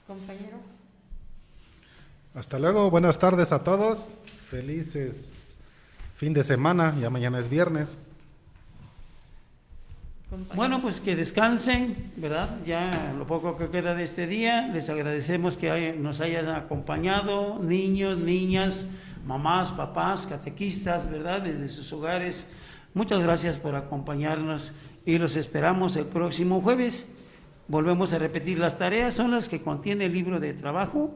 compañero. Hasta luego, buenas tardes a todos, felices fin de semana, ya mañana es viernes. Compañero. Bueno, pues que descansen, ¿verdad? Ya lo poco que queda de este día, les agradecemos que nos hayan acompañado, niños, niñas, mamás, papás, catequistas, ¿verdad? Desde sus hogares. Muchas gracias por acompañarnos y los esperamos el próximo jueves. Volvemos a repetir, las tareas son las que contiene el libro de trabajo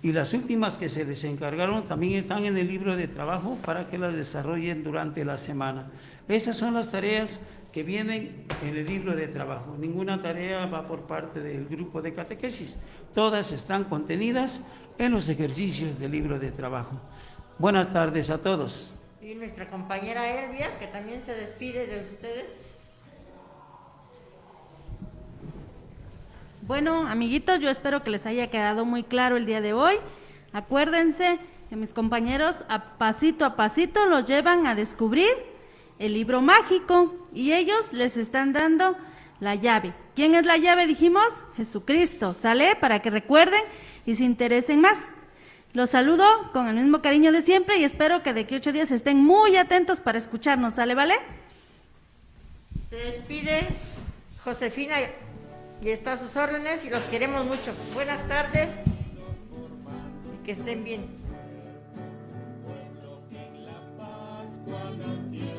y las últimas que se les encargaron también están en el libro de trabajo para que las desarrollen durante la semana. Esas son las tareas que vienen en el libro de trabajo. Ninguna tarea va por parte del grupo de catequesis. Todas están contenidas en los ejercicios del libro de trabajo. Buenas tardes a todos. Y nuestra compañera Elvia, que también se despide de ustedes. Bueno, amiguitos, yo espero que les haya quedado muy claro el día de hoy. Acuérdense que mis compañeros a pasito los llevan a descubrir el libro mágico y ellos les están dando la llave. ¿Quién es la llave? Dijimos, Jesucristo. ¿Sale? Para que recuerden y se interesen más. Los saludo con el mismo cariño de siempre y espero que de aquí a 8 días estén muy atentos para escucharnos. ¿Sale, vale? Se despide Josefina y está a sus órdenes y los queremos mucho. Buenas tardes y que estén bien. Nació